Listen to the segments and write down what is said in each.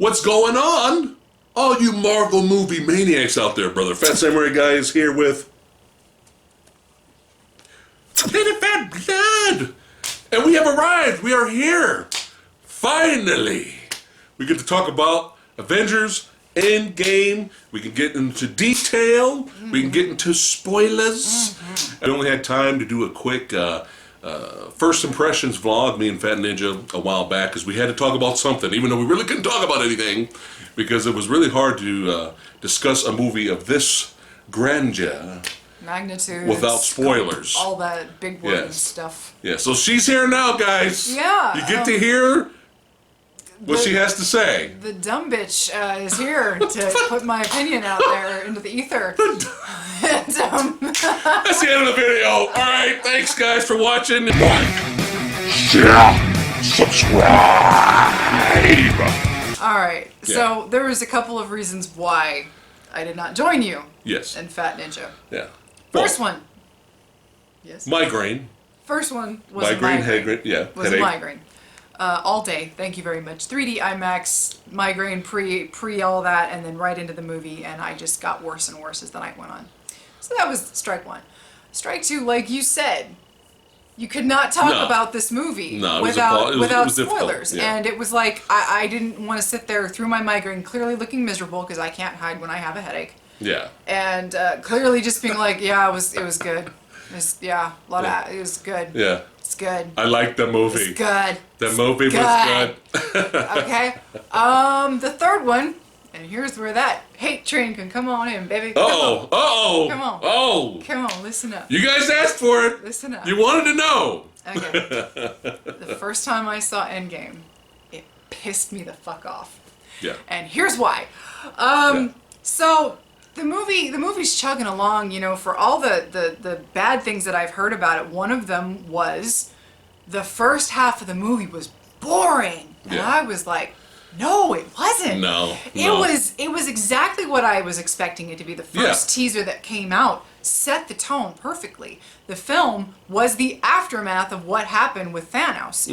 What's going on? All you Marvel Movie Maniacs out there, brother. Phat Samurai Guy is here with Planet Phat Blood. And we have arrived. We are here. Finally. We get to talk about Avengers Endgame. We can get into detail. We can get into spoilers. I only had time to do a quick first impressions vlog, me and Phat Ninja, a while back, because we had to talk about something, even though we really couldn't talk about anything, because it was really hard to discuss a movie of this grandeur, magnitude, without spoilers. All that big word stuff. Yeah, so she's here now, guys. Yeah. You get to hear what she has to say. The dumb bitch is here to put my opinion out there into the ether. That's the end of the video. All right, thanks guys for watching. Share, subscribe. All right, so there was a couple of reasons why I did not join you. Yes. And Phat Ninja. Yeah. First one. Yes. Migraine. First one was migraine. a migraine. Was headache. a migraine. All day. Thank you very much. 3D IMAX, migraine pre all that, and then right into the movie, and I just got worse and worse as the night went on. So that was strike one. Strike two, like you said, you could not talk about this movie without spoilers. Yeah. And it was like, I didn't want to sit there through my migraine clearly looking miserable, because I can't hide when I have a headache. Yeah. And clearly just being like, yeah, it was good. It was good. Yeah. It's good. I liked the movie. It's good. The movie was good. Okay. The third one, and here's where that hate train can come on in, baby. Come on. Come on, listen up. You guys asked for it. Listen up. You wanted to know. Okay. The first time I saw Endgame, it pissed me the fuck off. Yeah. And here's why. So the movie's chugging along, you know, for all the bad things that I've heard about it. One of them was the first half of the movie was boring. And I was like, no, it wasn't. No. It was exactly what I was expecting it to be. The first teaser that came out set the tone perfectly. The film was the aftermath of what happened with Thanos.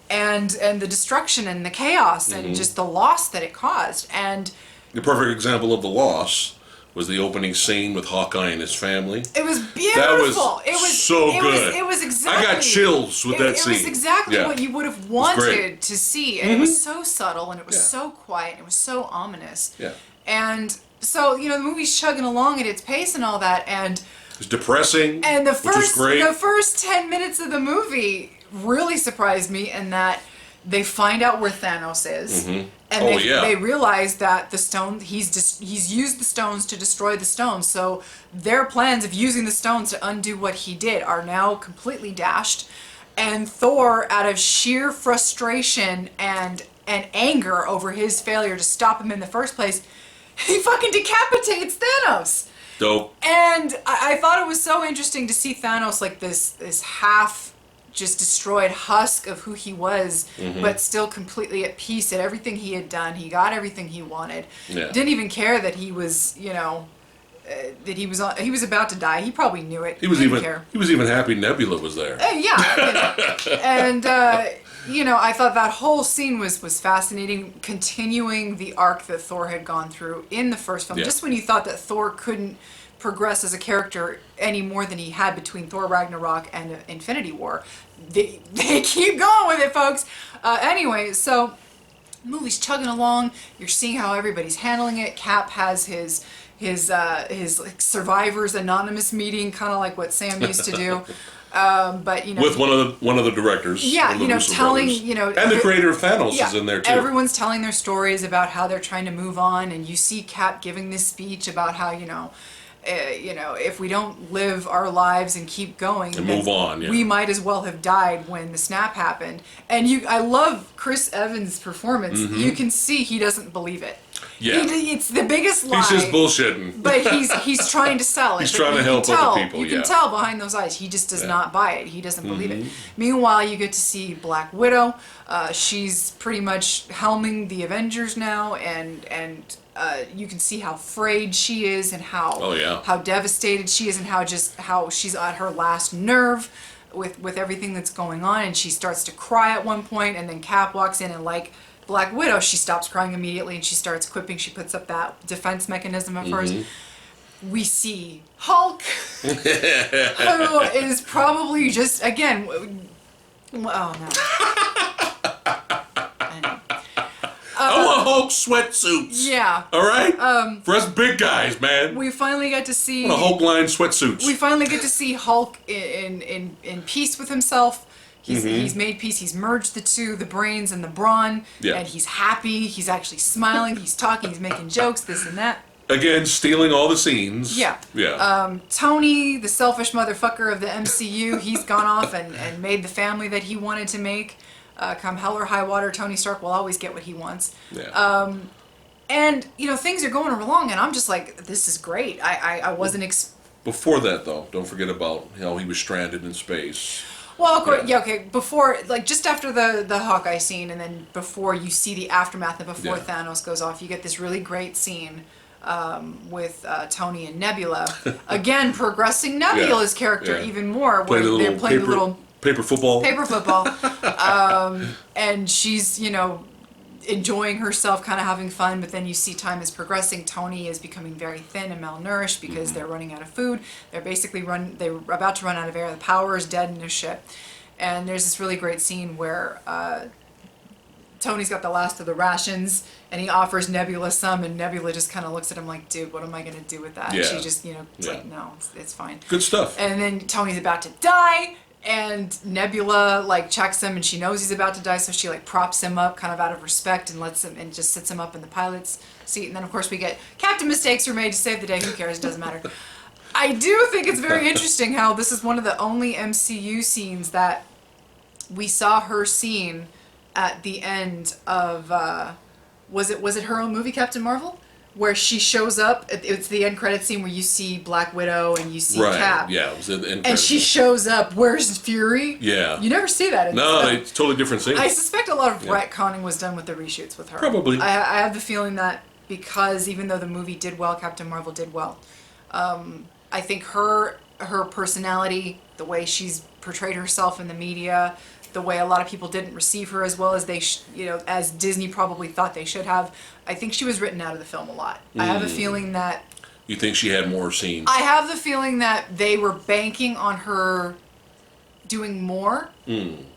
And the destruction and the chaos and just the loss that it caused. And the perfect example of the loss was the opening scene with Hawkeye and his family. It was beautiful. That was so good. It was exactly. I got chills with that scene. It was exactly what you would have wanted to see, and it was so subtle, and it was so quiet, and it was so ominous. Yeah. And so, you know, the movie's chugging along at its pace and all that, and it's depressing. And the the first 10 minutes of the movie really surprised me in that they find out where Thanos is. And they realize that the stone, he's used the stones to destroy the stones. So their plans of using the stones to undo what he did are now completely dashed. And Thor, out of sheer frustration and anger over his failure to stop him in the first place, he fucking decapitates Thanos. Dope. And I thought it was so interesting to see Thanos like this half just destroyed husk of who he was, but still completely at peace at everything he had done. He got everything he wanted. Yeah. Didn't even care that he was, you know, that he was about to die. He probably knew it. He was even happy Nebula was there. And you know, I thought that whole scene was fascinating, continuing the arc that Thor had gone through in the first film. Just when you thought that Thor couldn't progress as a character any more than he had between Thor Ragnarok and Infinity War, they keep going with it, folks. Anyway, so the movie's chugging along. You're seeing how everybody's handling it. Cap has his like, Survivors Anonymous meeting, kind of like what Sam used to do. But you know, with one of the directors, you know, telling brothers. You know, and the creator of Thanos is in there too. Everyone's telling their stories about how they're trying to move on, and you see Cap giving this speech about how you know, if we don't live our lives and keep going and move on, we might as well have died when the snap happened. And I love Chris Evans' performance. You can see he doesn't believe it. Yeah, it's the biggest lie. He's just bullshitting. But he's trying to sell it. He's trying to help other people. You can tell behind those eyes. He just does not buy it. He doesn't believe it. Meanwhile, you get to see Black Widow. She's pretty much helming the Avengers now, and you can see how frayed she is and how devastated she is, and how she's at her last nerve with everything that's going on. And she starts to cry at one point, and then Cap walks in and like Black Widow, she stops crying immediately and she starts quipping. She puts up that defense mechanism of hers. We see Hulk, who is probably just, again, oh no. I want Hulk sweatsuits. Yeah. All right? For us big guys, man. We finally get to see... I want Hulk line sweatsuits. We finally get to see Hulk in peace with himself. He's made peace. He's merged the two, the brains and the brawn. Yeah. And he's happy. He's actually smiling. He's talking. He's making jokes, this and that. Again, stealing all the scenes. Yeah. Yeah. Tony, the selfish motherfucker of the MCU, he's gone off and made the family that he wanted to make. Come hell or high water, Tony Stark will always get what he wants. Yeah. And, you know, things are going along, and I'm just like, this is great. I wasn't... Before that, though, don't forget about how he was stranded in space. Well, of course, yeah, okay, before, like, just after the Hawkeye scene, and then before you see the aftermath, and before Thanos goes off, you get this really great scene with Tony and Nebula. Again, progressing Nebula's character even more, where they're playing the little... Paper football. Paper football. And she's, you know, enjoying herself, kind of having fun, but then you see time is progressing. Tony is becoming very thin and malnourished because they're running out of food. They're basically they're about to run out of air. The power is dead in their ship. And there's this really great scene where Tony's got the last of the rations, and he offers Nebula some, and Nebula just kind of looks at him like, dude, what am I going to do with that? Yeah. And she just, you know, it's like, no, it's fine. Good stuff. And then Tony's about to die, and Nebula like checks him, and she knows he's about to die, so she like props him up kind of out of respect and lets him, and just sits him up in the pilot's seat. And then of course we get Captain Mistakes were made to save the day. Who cares? It doesn't matter. I do think it's very interesting how this is one of the only MCU scenes that we saw her scene at the end of was it her own movie, Captain Marvel? Where she shows up, it's the end credit scene where you see Black Widow and you see Cap. Yeah, it was the end credit and she shows up, where's Fury? Yeah. You never see that. It's totally different scene. I suspect a lot of retconning was done with the reshoots with her. Probably. I have the feeling that because even though the movie did well, Captain Marvel did well, I think her personality, the way she's portrayed herself in the media, the way a lot of people didn't receive her as well as they, as Disney probably thought they should have. I think she was written out of the film a lot. I have a feeling that... You think she had more scenes? I have the feeling that they were banking on her doing more.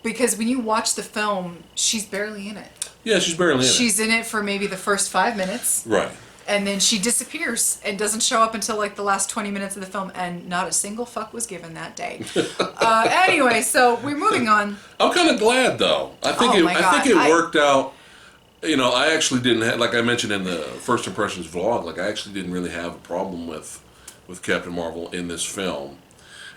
Because when you watch the film, she's barely in it. Yeah, she's barely in it. She's in it for maybe the first 5 minutes. Right. And then she disappears and doesn't show up until like the last 20 minutes of the film, and not a single fuck was given that day. Anyway, so we're moving on. I'm kind of glad though. I think it worked out. You know, I actually didn't have, like I mentioned in the First Impressions vlog, like I actually didn't really have a problem with Captain Marvel in this film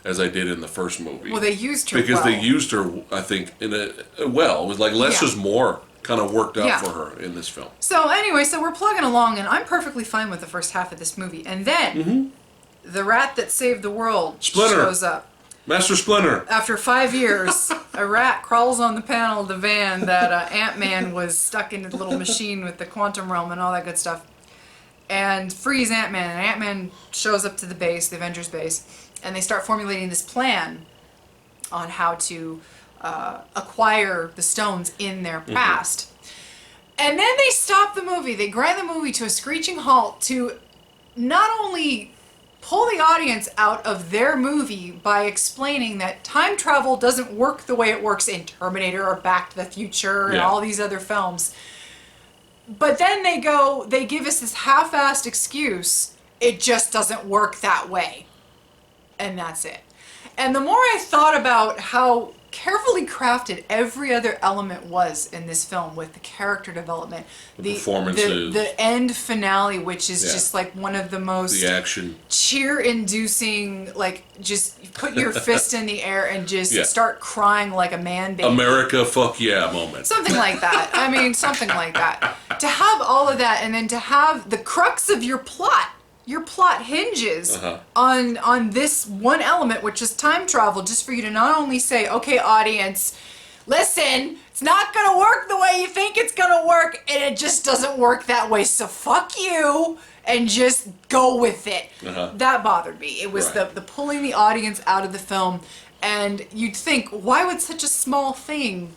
as I did in the first movie. Well, they used her because they used her, I think, in it was like less is more. Kind of worked out for her in this film. So anyway, so we're plugging along, and I'm perfectly fine with the first half of this movie. And then the rat that saved the world shows up. Master Splinter. After 5 years, a rat crawls on the panel of the van that Ant-Man was stuck in the little machine with the quantum realm and all that good stuff, and frees Ant-Man. And Ant-Man shows up to the base, the Avengers base, and they start formulating this plan on how to acquire the stones in their past. And then they stop the movie. They grind the movie to a screeching halt to not only pull the audience out of their movie by explaining that time travel doesn't work the way it works in Terminator or Back to the Future and all these other films, but then they give us this half-assed excuse, it just doesn't work that way. And that's it. And the more I thought about how carefully crafted every other element was in this film, with the character development, the performances, the end finale, which is just like one of the most action cheer-inducing, like just put your fist in the air and just start crying like a man baby. America, fuck yeah moment. Something like that. I mean, something like that. To have all of that, and then to have the crux of your plot. Your plot hinges on this one element, which is time travel, just for you to not only say, okay, audience, listen, it's not going to work the way you think it's going to work, and it just doesn't work that way, so fuck you, and just go with it. That bothered me. It was the pulling the audience out of the film, and you'd think, why would such a small thing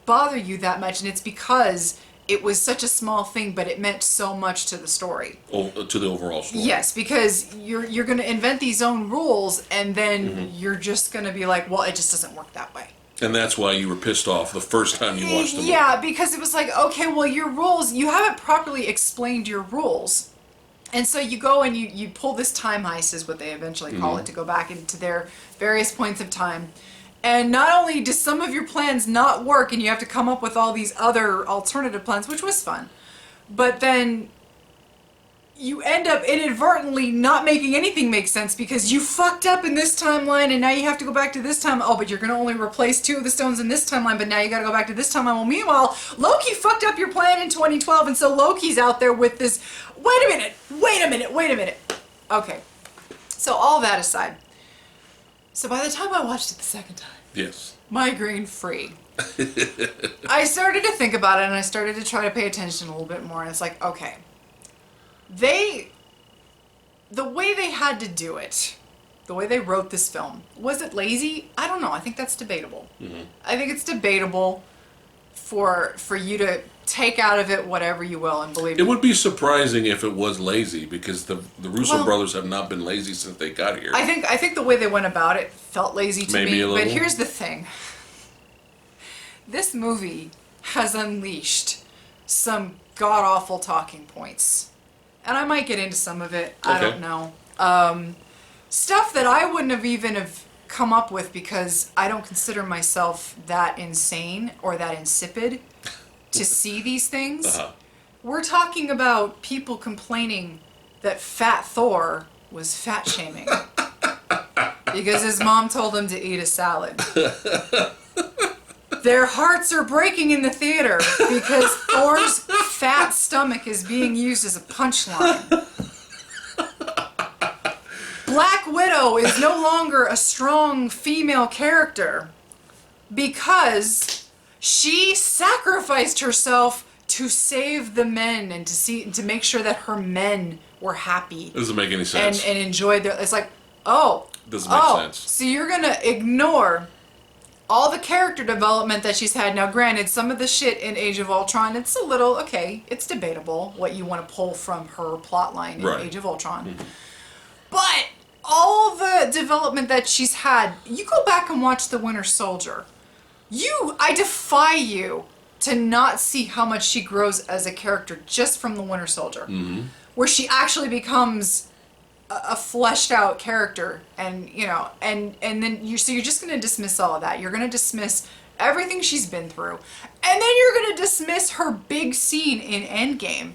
bother you that much? And it's because it was such a small thing, but it meant so much to the story. To the overall story. Yes, because you're going to invent these own rules, and then you're just going to be like, well, it just doesn't work that way. And that's why you were pissed off the first time you watched the movie. Yeah, because it was like, okay, well, your rules, you haven't properly explained your rules. And so you go and you pull this time heist, is what they eventually call it, to go back into their various points of time. And not only do some of your plans not work, and you have to come up with all these other alternative plans, which was fun, but then you end up inadvertently not making anything make sense because you fucked up in this timeline, and now you have to go back to this time. Oh, but you're going to only replace 2 of the stones in this timeline, but now you got to go back to this timeline. Well, meanwhile, Loki fucked up your plan in 2012, and so Loki's out there with this, wait a minute. Okay, so all that aside, so by the time I watched it the second time, yes, migraine free, I started to think about it, and I started to try to pay attention a little bit more, and it's like, okay, the way they had to do it, the way they wrote this film, was it lazy? I don't know. I think that's debatable. I think it's debatable for you to take out of it whatever you will and believe it would be surprising if it was lazy, because the Russo brothers have not been lazy since they got here. I think the way they went about it felt lazy to Maybe me. a little. But here's the thing. This movie has unleashed some god-awful talking points. And I might get into some of it. I don't know. Stuff that I wouldn't have even have come up with because I don't consider myself that insane or that insipid to see these things. We're talking about people complaining that Fat Thor was fat shaming because his mom told him to eat a salad. Their hearts are breaking in the theater because Thor's fat stomach is being used as a punchline. Black Widow is no longer a strong female character because she sacrificed herself to save the men and to make sure that her men were happy. Doesn't make any sense. And enjoyed their. It's like, doesn't make sense. So you're gonna ignore all the character development that she's had. Now, granted, some of the shit in Age of Ultron, it's a little, okay, it's debatable what you want to pull from her plotline in Age of Ultron. But all the development that she's had, you go back and watch The Winter Soldier. I defy you to not see how much she grows as a character just from The Winter Soldier. Where she actually becomes a fleshed out character, and and then you're just going to dismiss all of that. You're going to dismiss everything she's been through, and then you're going to dismiss her big scene in Endgame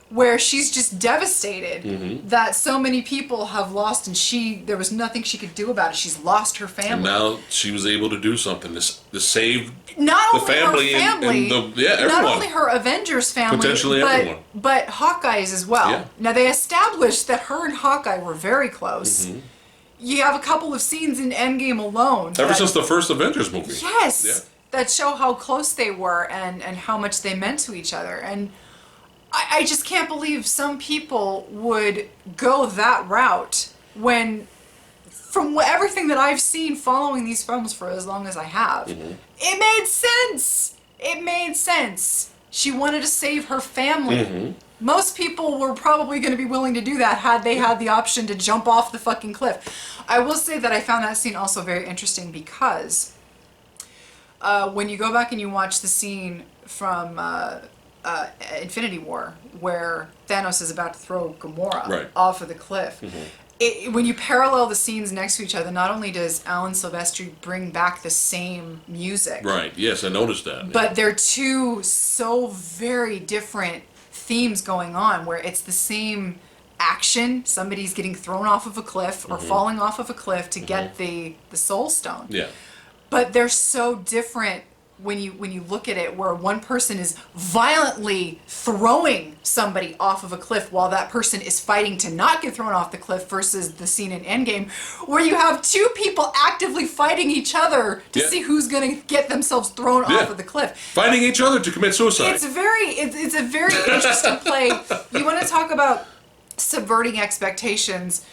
where she's just devastated that so many people have lost, and there was nothing she could do about it. She's lost her family. And now she was able to do something to save not the only family, her family, and everyone. not only her Avengers family, potentially everyone, but Hawkeye's as well. Yeah. Now they established that her and Hawkeye were very close. You have a couple of scenes in Endgame alone. Ever since the first Avengers movie. Yes. Yeah. That show how close they were and how much they meant to each other. And I just can't believe some people would go that route when, from everything that I've seen following these films for as long as I have, it made sense. It made sense. She wanted to save her family. Most people were probably going to be willing to do that had they had the option to jump off the fucking cliff. I will say that I found that scene also very interesting because when you go back and you watch the scene from Infinity War where Thanos is about to throw Gamora off of the cliff, when you parallel the scenes next to each other, not only does Alan Silvestri bring back the same music. Right, yes, I noticed that. But they're two so very different themes going on where it's the same action. Somebody's getting thrown off of a cliff or falling off of a cliff to get the Soul Stone. Yeah. But they're so different when you look at it, where one person is violently throwing somebody off of a cliff while that person is fighting to not get thrown off the cliff, versus the scene in Endgame where you have two people actively fighting each other to see who's going to get themselves thrown off of the cliff. Fighting each other to commit suicide. It's a very interesting play. You want to talk about subverting expectations.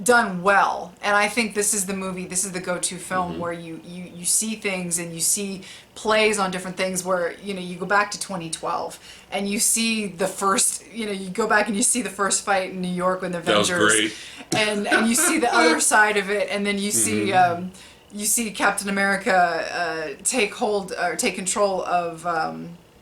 done well. And I think this is the movie, this is the go-to film where you see things and you see plays on different things where, you go back to 2012 and you see the first, you go back and you see the first fight in New York with the Avengers. That was great. And you see the other side of it, and then you see Captain America take control of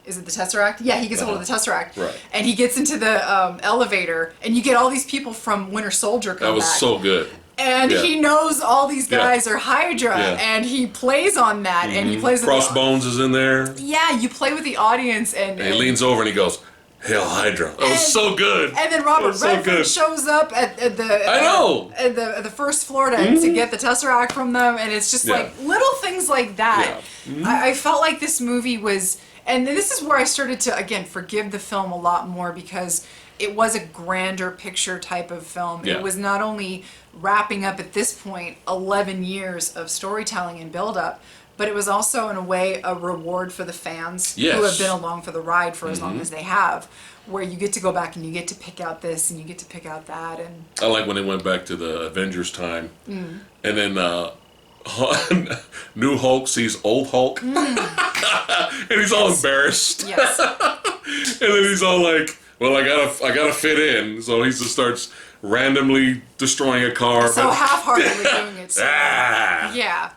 is it the Tesseract? Yeah, he gets hold of the Tesseract. Right. And he gets into the elevator, and you get all these people from Winter Soldier come back. That was so good. And he knows all these guys are Hydra, Yeah. and he plays on that, and he plays with Crossbones is in there. Yeah, you play with the audience, and he leans over and he goes, "Hail Hydra!" That was so good. And then Robert Redford shows up at the first floor to get the Tesseract from them, and it's just like little things like that. Yeah. I felt like this movie was, and this is where I started to again forgive the film a lot more because it was a grander picture type of film. Yeah. It was not only wrapping up at this point 11 years of storytelling and build-up, but it was also, in a way, a reward for the fans who have been along for the ride for as long as they have, where you get to go back and you get to pick out this and you get to pick out that. And I like when they went back to the Avengers time, and then New Hulk sees Old Hulk, and he's all embarrassed. Yes. And then he's all like, "Well, I gotta fit in," so he just starts randomly destroying a car. So half-heartedly doing it. So. Yeah.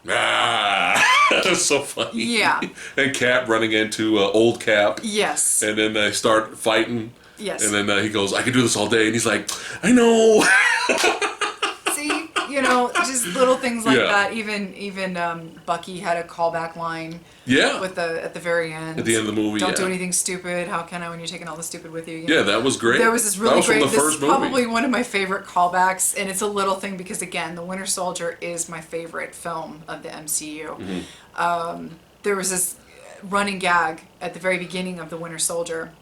That's so funny. Yeah. And Cap running into old Cap. Yes. And then they start fighting. Yes. And then he goes, "I could do this all day," and he's like, "I know." See, just little things like that. Even Bucky had a callback line. Yeah. At the very end. At the end of the movie. Don't do anything stupid. How can I when you're taking all the stupid with you? Yeah, that was great. There was this really great. From the this first is movie. probably one of my favorite callbacks, and it's a little thing because again, The Winter Soldier is my favorite film of the MCU. There was this running gag at the very beginning of The Winter Soldier,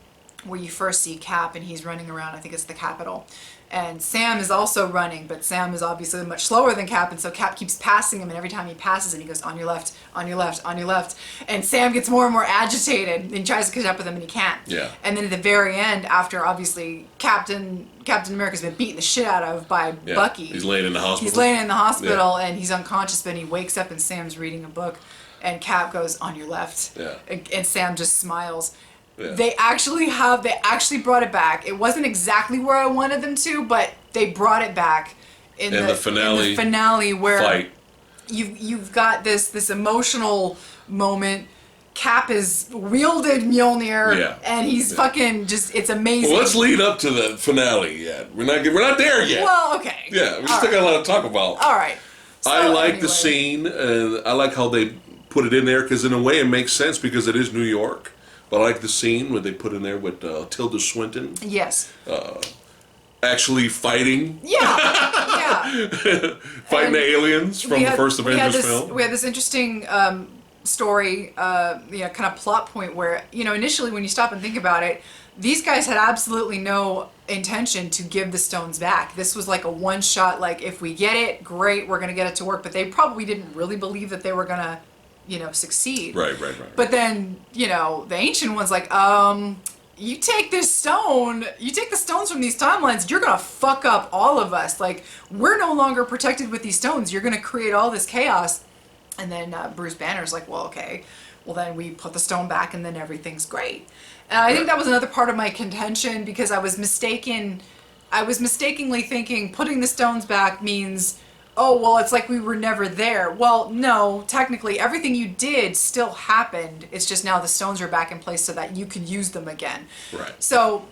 where you first see Cap and he's running around. I think it's the Capitol. And Sam is also running, but Sam is obviously much slower than Cap, and so Cap keeps passing him, and every time he passes him, he goes, "On your left, on your left, on your left." And Sam gets more and more agitated, and he tries to catch up with him, and he can't. Yeah. And then at the very end, after obviously Captain America's been beaten the shit out of by Bucky. He's laying in the hospital. He's laying in the hospital, and he's unconscious, but he wakes up, and Sam's reading a book, and Cap goes, "On your left." Yeah. And Sam just smiles. Yeah. They actually brought it back. It wasn't exactly where I wanted them to, but they brought it back in the finale where fight. You've got this emotional moment. Cap is wielded Mjolnir, and he's fucking just, it's amazing. Well, let's lead up to the finale yet. We're not there yet. Well, okay. Yeah, we still got a lot to talk about. All right. So, I like the scene, and I like how they put it in there, because in a way it makes sense because it is New York. But I like the scene where they put in there with Tilda Swinton. Yes. Actually fighting. Yeah. Fighting the aliens from the first Avengers film. We had this interesting story, kind of plot point where, initially when you stop and think about it, these guys had absolutely no intention to give the stones back. This was like a one-shot, like, if we get it, great, we're going to get it to work. But they probably didn't really believe that they were going to succeed. Right. But then, the Ancient One's like, you take the stones from these timelines, you're gonna fuck up all of us. Like, we're no longer protected with these stones. You're gonna create all this chaos. And then Bruce Banner's like, well, okay. Well, then we put the stone back and then everything's great. And I think that was another part of my contention, because I was mistakenly thinking putting the stones back means, oh, well, it's like we were never there. Well, no, technically, everything you did still happened. It's just now the stones are back in place so that you can use them again. Right. So,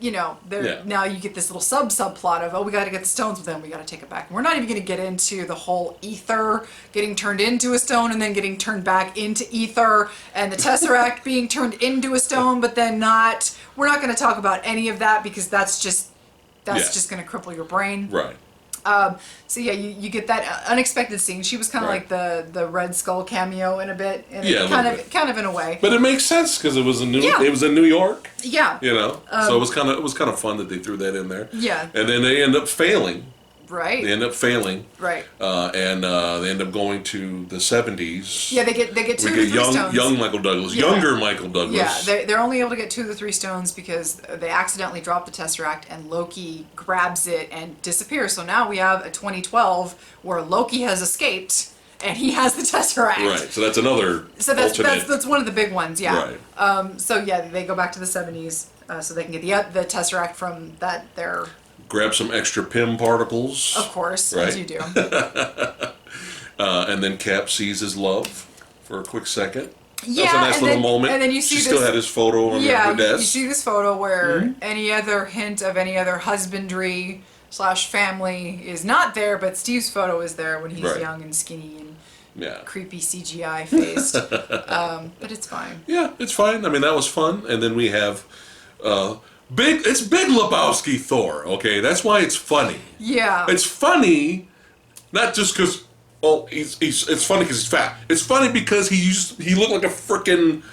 now you get this little subplot of, oh, we got to get the stones, but then we got to take it back. And we're not even going to get into the whole ether getting turned into a stone and then getting turned back into ether, and the Tesseract being turned into a stone, but then not. We're not going to talk about any of that, because that's just going to cripple your brain. Right. So yeah, you get that unexpected scene. She was kind of like the Red Skull cameo in a bit, kind of in a way. But it makes sense because it was in New York. Yeah. So it was kind of fun that they threw that in there. Yeah. And then they end up failing Right. They end up failing. Right. And they end up going to the 70s. Yeah, they get 2 of the 3 stones. Young Michael Douglas, Yeah. younger Michael Douglas. Yeah, they're only able to get 2 of the 3 stones because they accidentally drop the Tesseract and Loki grabs it and disappears. So now we have a 2012 where Loki has escaped and he has the Tesseract. Right. So that's another. So that's one of the big ones. Yeah. Right. So yeah, they go back to the 70s so they can get the Tesseract from their. Grab some extra Pym particles. Of course, right? as you do. And then Cap sees his love for a quick second. Yeah, that's a nice little moment. And then you see she still had his photo on her desk. You see this photo where any other hint of any other husbandry / family is not there, but Steve's photo is there when he's young and skinny and creepy CGI faced. But it's fine. Yeah, it's fine. I mean, that was fun. And then we have It's Big Lebowski Thor. Okay, that's why it's funny. Yeah, it's funny, not just because. Well, it's funny because he's fat. It's funny because he looked like a frickin'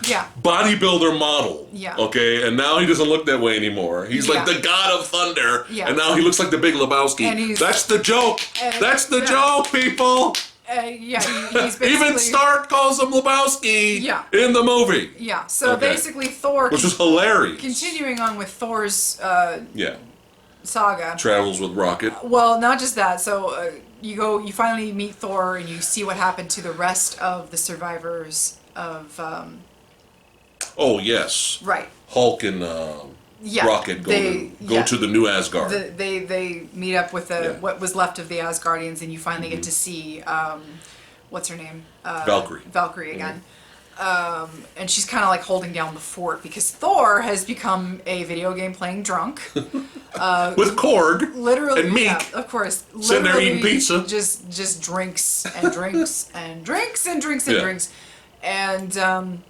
bodybuilder model. Yeah. Okay, and now he doesn't look that way anymore. He's like the god of thunder, and now he looks like the Big Lebowski. And that's the joke. That's the joke, people. He's basically... Even Stark calls him Lebowski in the movie. Yeah, so basically Thor... Which was hilarious. Continuing on with Thor's saga. Travels with Rocket. Well, not just that. So you finally meet Thor and you see what happened to the rest of the survivors of... Oh, yes. Right. Hulk and Rocket go to the new Asgard. They meet up with what was left of the Asgardians, and you finally get to see what's her name? Valkyrie. Valkyrie again. And she's kind of like holding down the fort because Thor has become a video game playing drunk. With Korg. Literally. And Meek. Yeah, of course. Sitting there eating pizza. Just drinks and drinks and drinks and drinks and drinks. And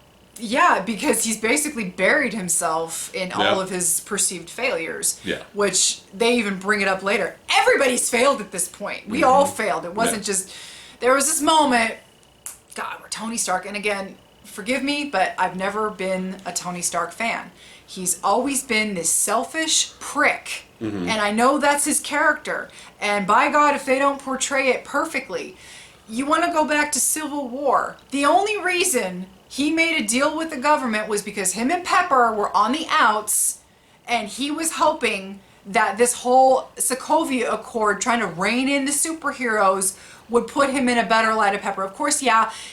because he's basically buried himself in all of his perceived failures. Yeah. Which they even bring it up later. Everybody's failed at this point. We all failed. It wasn't just... There was this moment, God, where Tony Stark... And again, forgive me, but I've never been a Tony Stark fan. He's always been this selfish prick. And I know that's his character. And by God, if they don't portray it perfectly... You want to go back to Civil War. The only reason... He made a deal with the government was because him and Pepper were on the outs, and he was hoping that this whole Sokovia Accord, trying to rein in the superheroes, would put him in a better light of Pepper. Of course,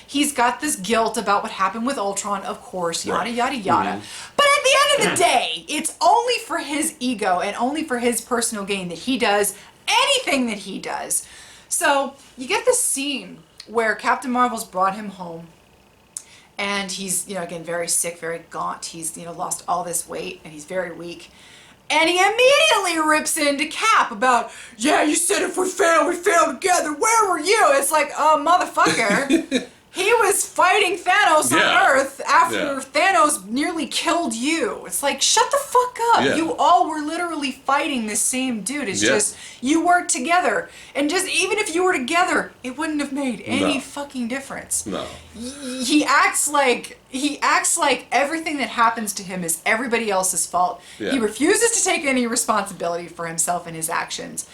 he's got this guilt about what happened with Ultron, of course, yada, yada, yada. But at the end of the day, it's only for his ego and only for his personal gain that he does anything that he does. So, you get this scene where Captain Marvel's brought him home, and he's, again, very sick, very gaunt. He's, lost all this weight, and he's very weak. And he immediately rips into Cap about, you said if we fail together. Where were you? It's like, motherfucker. He was fighting Thanos on Earth after Thanos nearly killed you. It's like, shut the fuck up. Yeah. You all were literally fighting the same dude. It's just, you weren't together. And just, even if you were together, it wouldn't have made any fucking difference. No. He acts like everything that happens to him is everybody else's fault. Yeah. He refuses to take any responsibility for himself and his actions.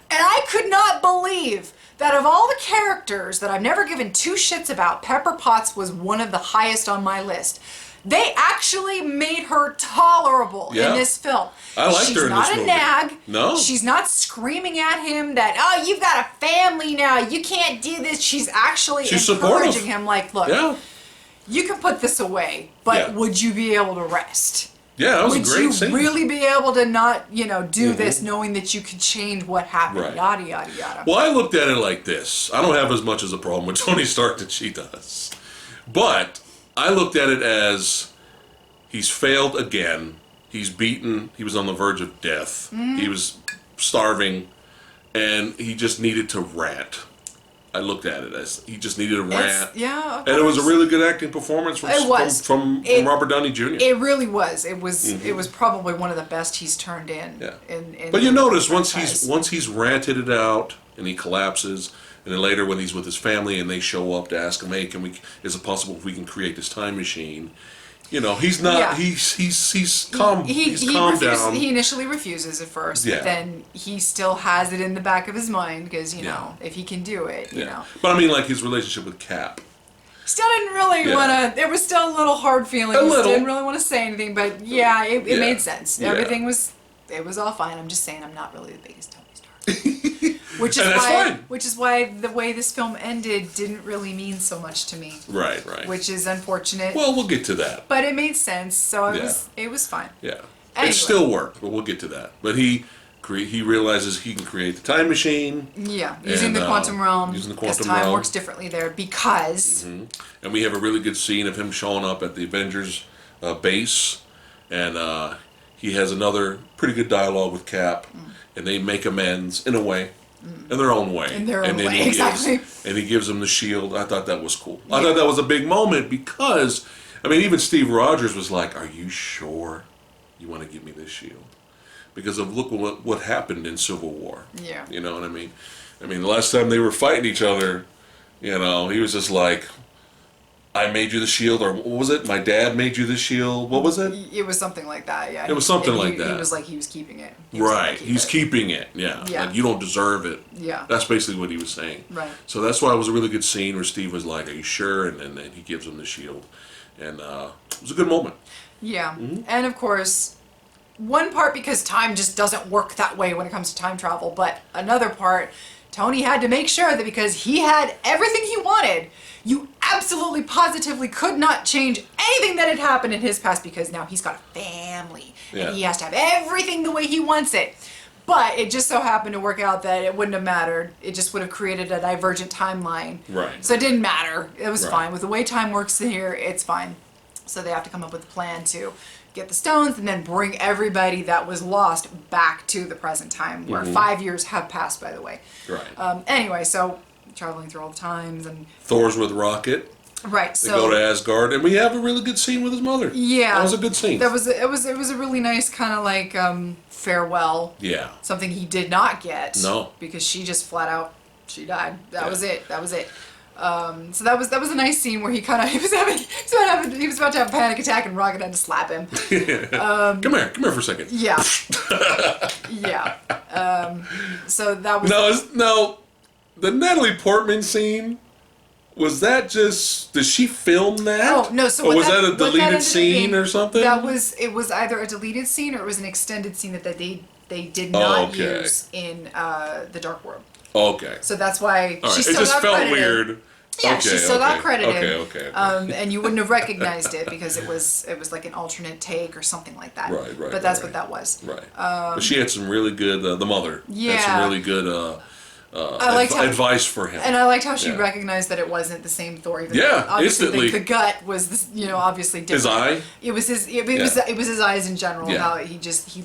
And I could not believe that of all the characters that I've never given 2 shits about, Pepper Potts was one of the highest on my list. They actually made her tolerable in this film. I liked her in this movie. She's not a nag. No. She's not screaming at him that, you've got a family now, you can't do this. She's actually encouraging supportive. him like, look, you can put this away, but would you be able to rest? Yeah, that was a great scene. Would you really be able to not, do this knowing that you could change what happened, yada, yada, yada. Well, I looked at it like this. I don't have as much as a problem with Tony Stark that she does. But I looked at it as he's failed again. He's beaten. He was on the verge of death. He was starving. And he just needed to rant. I looked at it as he just needed a rant. And it was a really good acting performance from Robert Downey Jr. It really was. It was probably one of the best he's turned in. Yeah. In but you notice once he's ranted it out and he collapses, and then later when he's with his family and they show up to ask him, hey, is it possible if we can create this time machine? You know, he's not. Yeah. He's calm. He's calmed down. He initially refuses at first, Yeah. but then he still has it in the back of his mind because you know if he can do it, you know. But I mean, like his relationship with Cap. Still didn't really want to. There was still a little hard feelings. A little. Didn't really want to say anything, but yeah, it made sense. Yeah. Everything was. It was all fine. I'm just saying, I'm not really the biggest Tony Stark. Which is And that's why. fine. Which is why the way this film ended didn't really mean so much to me. Right. Which is unfortunate. Well, we'll get to that. But it made sense, so it was fine. Yeah. Anyway. It still worked, but we'll get to that. But he realizes he can create the time machine. Yeah, using the quantum realm. Using the quantum time realm. works differently there because. And we have a really good scene of him showing up at the Avengers base, and he has another pretty good dialogue with Cap, and they make amends in a way. In their own way. In their own and then way, exactly. And he gives him the shield. I thought that was cool. I thought that was a big moment because, I mean, even Steve Rogers was like, "Are you sure you want to give me this shield?" Because of look what happened in Civil War. Yeah. You know what I mean? I mean, the last time they were fighting each other, you know, he was just like, "I made you the shield," or what was it? "My dad made you the shield." What was it? It was something like that, yeah. It was something like that. He was like he was keeping it. Right, he's keeping it. Yeah, like you don't deserve it. Yeah, that's basically what he was saying. Right. So that's why it was a really good scene where Steve was like, "Are you sure?" And then he gives him the shield, and it was a good moment. Yeah, and of course, one part because time just doesn't work that way when it comes to time travel, but another part, Tony had to make sure that because he had everything he wanted, you absolutely positively could not change anything that had happened in his past because now he's got a family and he has to have everything the way he wants it. But it just so happened to work out that it wouldn't have mattered. It just would have created a divergent timeline. Right. So it didn't matter. It was fine. With the way time works here, it's fine. So they have to come up with a plan to get the stones and then bring everybody that was lost back to the present time, where 5 years have passed, by the way. Right. Anyway, so traveling through all the times and Thor's with Rocket. right. They So go to Asgard, and we have a really good scene with his mother. yeah, that was a good scene. It was a really nice kind of like farewell. Yeah. Something he did not get. No. Because she just flat out she died. That was it. So that was a nice scene where he kind of he was about to have a panic attack and Rocket had to slap him. Come here for a second. Yeah. Yeah. So that was No, the Natalie Portman scene. Was that just? Did she film that? Oh no! So or was that a deleted scene or something? It was either a deleted scene or it was an extended scene that they did not use in the Dark World. Okay. So that's why All right. she It still just got felt credited. weird. Yeah, she still got credited. Okay. And you wouldn't have recognized it because it was like an alternate take or something like that. Right. But that's what that was. Right. But she had some really good. The mother. Had some really good. Advice for him. And I liked how she recognized that it wasn't the same Thor. Even though obviously instantly. The gut was this, obviously different. His eye. It was his. It was his eyes in general. Yeah. How he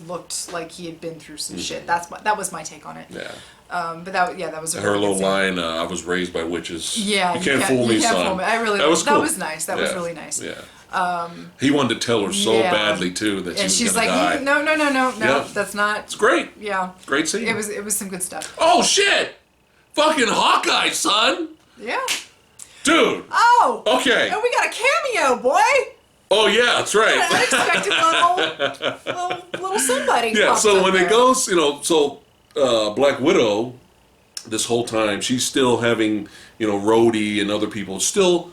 looked like he had been through some shit. That was my take on it. Yeah. But that was a And her really little good scene. line, "I was raised by witches." Yeah, you can't fool me, you can't son. fool me. That was cool. That was nice. That was really nice. Yeah. He wanted to tell her so badly too that and she she's was gonna like, die. no, Yeah. that's not. It's great. Yeah. Great scene. It was some good stuff. Oh shit! Fucking Hawkeye, son. Yeah. Dude. Oh. Okay. And we got a cameo, boy. Oh yeah, that's right. An unexpected little somebody. Yeah. pops So up when there. it goes, Black Widow, this whole time she's still having, Rhodey and other people still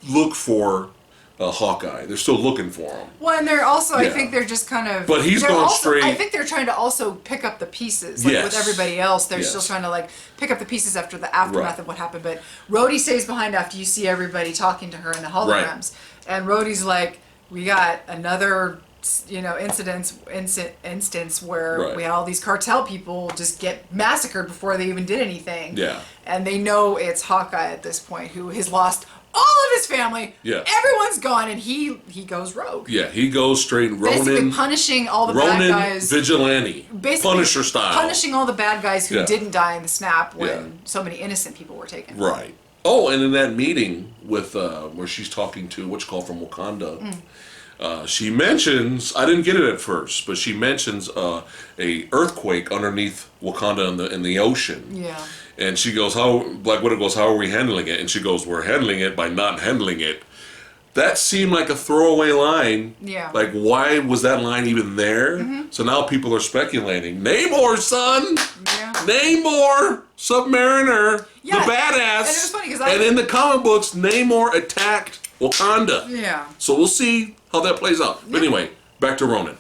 look for Hawkeye. They're still looking for him. Well, and they're also, I think they're just kind of. But he's they're going also, straight. I think they're trying to also pick up the pieces. Like with everybody else, they're still trying to pick up the pieces after the aftermath of what happened. But Rhodey stays behind after you see everybody talking to her in the holograms. Right. And Rhodey's like, we got another, instance where we had all these cartel people just get massacred before they even did anything. Yeah. And they know it's Hawkeye at this point who has lost all of his family. Yeah. Everyone's gone, and he goes rogue. Yeah, he goes straight Ronin. Basically punishing all the bad guys. Vigilante. Basically Punisher style. Punishing all the bad guys who didn't die in the snap when so many innocent people were taken. Right. Oh, and in that meeting with where she's talking to what's called from Wakanda, she mentions, I didn't get it at first, but she mentions a earthquake underneath Wakanda in the ocean. Yeah. And she goes, Black Widow goes, how are we handling it? And she goes, we're handling it by not handling it. that seemed like a throwaway line. Yeah. Like, why was that line even there? So now people are speculating. Namor, son! Yeah. Namor! Submariner! Yeah. The badass! And it was funny because And in the comic books, Namor attacked Wakanda. Yeah. So we'll see how that plays out. But anyway, back to Ronin.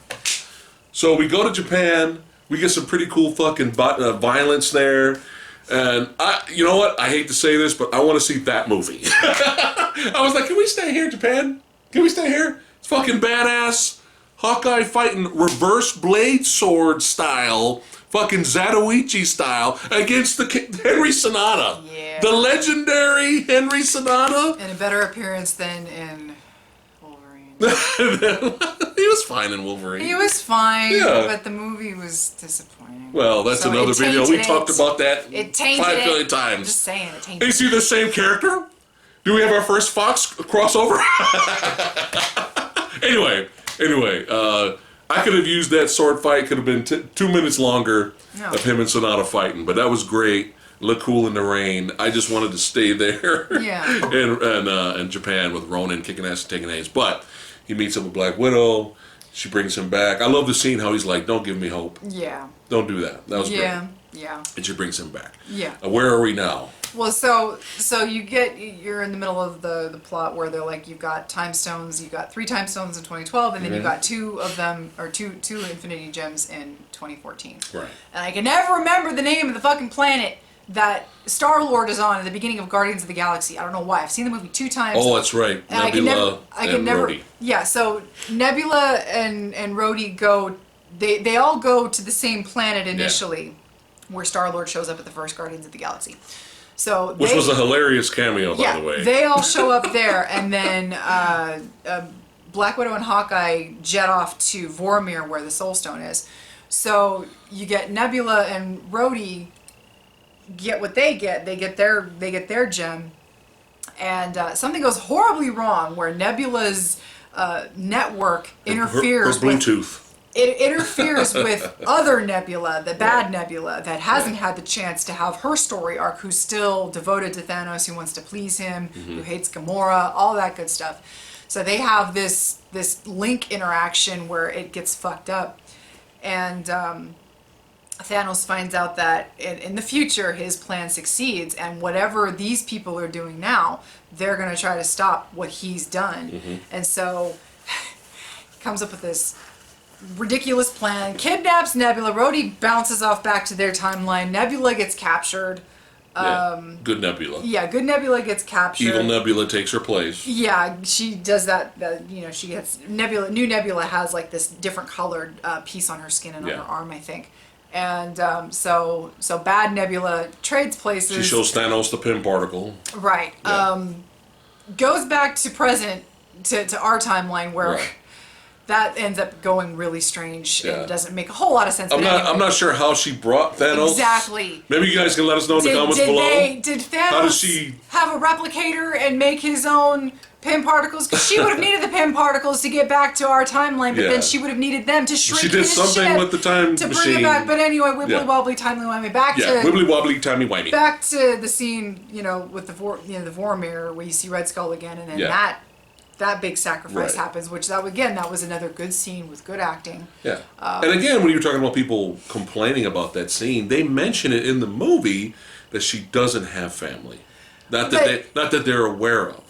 So we go to Japan. We get some pretty cool fucking violence there. And you know what? I hate to say this, but I want to see that movie. I was like, can we stay here, Japan? Can we stay here? It's fucking badass. Hawkeye fighting reverse blade sword style, fucking Zatoichi style, against the Henry Sonata. Yeah. The legendary Henry Sonata. And a better appearance than in Wolverine. He was fine in Wolverine. He was fine, Yeah. but the movie was disappointing. Well, that's So another it video. We tainted talked it. about that It tainted 5 it. billion I'm times. just saying, it tainted You see the same character? Do we have our first Fox crossover? anyway, I could have used that sword fight. Could have been 2 minutes longer of him and Sonata fighting, but that was great. Look cool in the rain. I just wanted to stay there. Yeah. in Japan with Ronin kicking ass and taking names. But he meets up with Black Widow. She brings him back. I love the scene how he's like, "Don't give me hope. Yeah. Don't do that." That was great. Yeah. And she brings him back. Yeah. Where are we now? Well, so you're in the middle of the plot where they're like, you've got time stones, you've got 3 time stones in 2012, and then you've got 2 of them, or two Infinity Gems in 2014. Right. And I can never remember the name of the fucking planet that Star-Lord is on at the beginning of Guardians of the Galaxy. I don't know why. I've seen the movie 2 times. Oh, that's right. And Nebula and Rhodey. Yeah, so Nebula and Rhodey go, they all go to the same planet initially, where Star-Lord shows up at the first Guardians of the Galaxy. So Which was a hilarious cameo, by the way. They all show up there, and then Black Widow and Hawkeye jet off to Vormir, where the Soul Stone is. So you get Nebula and Rhodey get what they get. They get their gem, and something goes horribly wrong where Nebula's network interferes her Bluetooth. It interferes with other Nebula, the bad Nebula, that hasn't had the chance to have her story arc, who's still devoted to Thanos, who wants to please him, who hates Gamora, all that good stuff. So they have this link interaction where it gets fucked up. And Thanos finds out that in the future his plan succeeds, and whatever these people are doing now, they're going to try to stop what he's done. And so comes up with this ridiculous plan, kidnaps Nebula. Rhodey bounces off back to their timeline. Nebula gets captured. Good Nebula. Yeah, good Nebula gets captured. Evil Nebula takes her place. Yeah, she does that. She gets Nebula. New Nebula has like this different colored piece on her skin and on her arm, I think. And so bad Nebula trades places. She shows Thanos the pin particle. Right. Yeah. Goes back to present to our timeline where. Right. That ends up going really strange and doesn't make a whole lot of sense. I'm not sure how she brought Thanos. Exactly. Maybe you guys can let us know in the comments below. Did Thanos have a replicator and make his own pin particles? Because she would have needed the pin particles to get back to our timeline, but then she would have needed them to shrink his ship. She did something with the time to machine. bring it back. But anyway, wibbly wobbly, timey-wimey. Wibbly wobbly, timey-wimey. Back to the scene, with the Vormir, where you see Red Skull again, and then that big sacrifice happens, which that was another good scene with good acting. Yeah. And again, when you're talking about people complaining about that scene, they mention it in the movie that she doesn't have family. Not that they're aware of.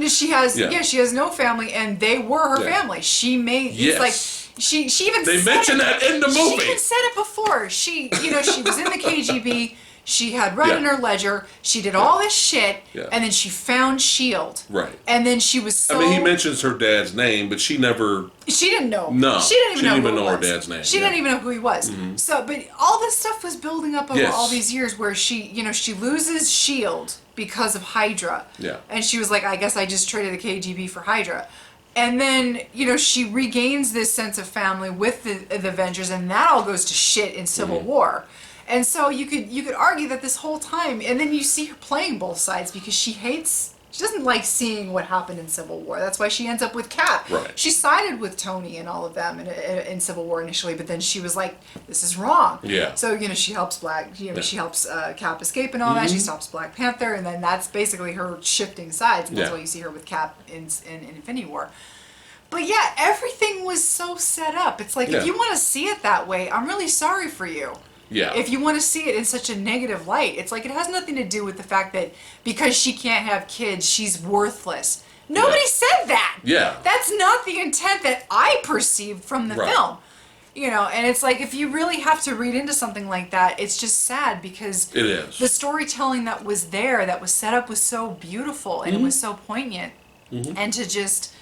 She has she has no family, and they were her family. She made it's like she even they mentioned that in the movie. She even said it before. She she was in the KGB. She had run in her ledger. She did all this shit, and then she found S.H.I.E.L.D. Right. And then she was so... I mean, he mentions her dad's name, but she never... She didn't know. No. She didn't even know her dad's name. She didn't even know who he was. Mm-hmm. So, but all this stuff was building up over all these years where she loses S.H.I.E.L.D. because of Hydra. Yeah. And she was like, I guess I just traded the KGB for Hydra. And then, she regains this sense of family with the Avengers, and that all goes to shit in Civil War. And so you could argue that this whole time, and then you see her playing both sides because she hates She doesn't like seeing what happened in Civil War. That's why she ends up with Cap. Right. She sided with Tony and all of them in Civil War initially, but then she was like, "This is wrong." Yeah. So she helps she helps Cap escape and all that. She stops Black Panther, and then that's basically her shifting sides. And that's why you see her with Cap in Infinity War. But yeah, everything was so set up. It's like, if you want to see it that way, I'm really sorry for you. Yeah. If you want to see it in such a negative light, it's like, it has nothing to do with the fact that because she can't have kids, she's worthless. Nobody said that. Yeah. That's not the intent that I perceived from the film. And it's like, if you really have to read into something like that, it's just sad because it is. The storytelling that was there, that was set up, was so beautiful and it was so poignant. And to just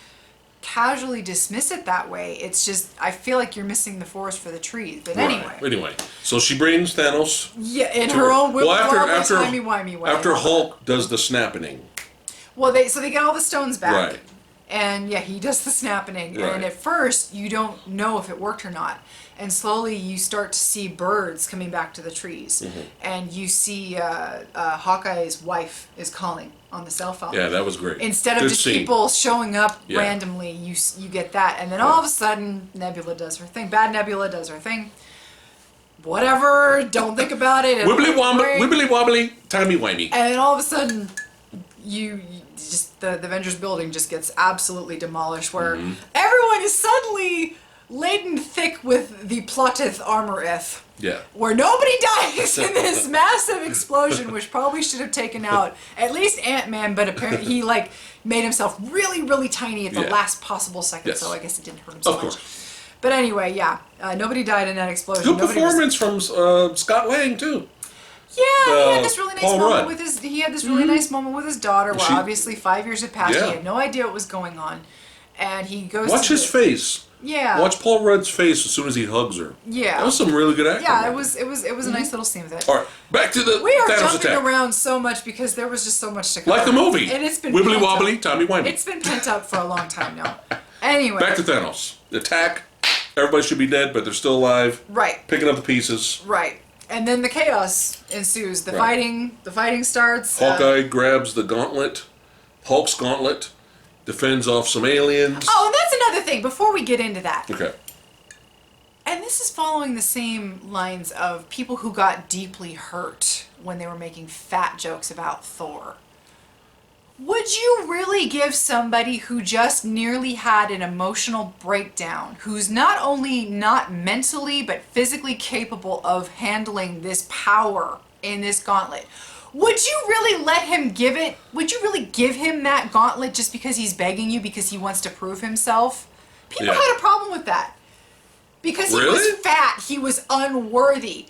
casually dismiss it that way, it's just, I feel like you're missing the forest for the trees. But anyway, so she brings Thanos. Yeah, in her own timey-wimey way. After Hulk does the snapping. Well, they get all the stones back. Right. And he does the snapping. Right. And at first, you don't know if it worked or not. And slowly you start to see birds coming back to the trees. And you see Hawkeye's wife is calling on the cell phone. Yeah, that was great. Instead of just people showing up randomly, you get that. And then all of a sudden, Nebula does her thing. Bad Nebula does her thing. Whatever, don't think about it. Wibbly wobbly, timey wimey. And then all of a sudden, you just the Avengers building just gets absolutely demolished, where everyone is suddenly laden thick with the plotteth armoreth. Yeah. Where nobody dies in this massive explosion, which probably should have taken out at least Ant-Man, but apparently he made himself really, really tiny at the last possible second, so I guess it didn't hurt him so much. Of course. But anyway, nobody died in that explosion. Good performance from Scott Lang too. Yeah, he had this really nice moment with his. He had this really nice moment with his daughter. Well, obviously 5 years had passed. He had no idea what was going on, and he goes. Watch his face. Yeah. Watch Paul Rudd's face as soon as he hugs her. Yeah. That was some really good acting. Yeah, it was a nice little scene with it. All right, back to the We are Thanos jumping attack. around so much because there was just so much to cover. Like the movie. And it's been wibbly wobbly, timey wimey. It's been pent up for a long time now. Anyway. Back to Thanos. The attack. Everybody should be dead, but they're still alive. Right. Picking up the pieces. Right. And then the chaos ensues. The fighting starts. Hawkeye grabs the gauntlet, Hulk's gauntlet, defends off some aliens. Oh, and that's another thing before we get into that. Okay. And this is following the same lines of people who got deeply hurt when they were making fat jokes about Thor. Would you really give somebody who just nearly had an emotional breakdown, who's not only not mentally but physically capable of handling this power in this gauntlet, would you really let him give it? Would you really give him that gauntlet just because he's begging you, because he wants to prove himself? People had a problem with that. Because he was fat, he was unworthy.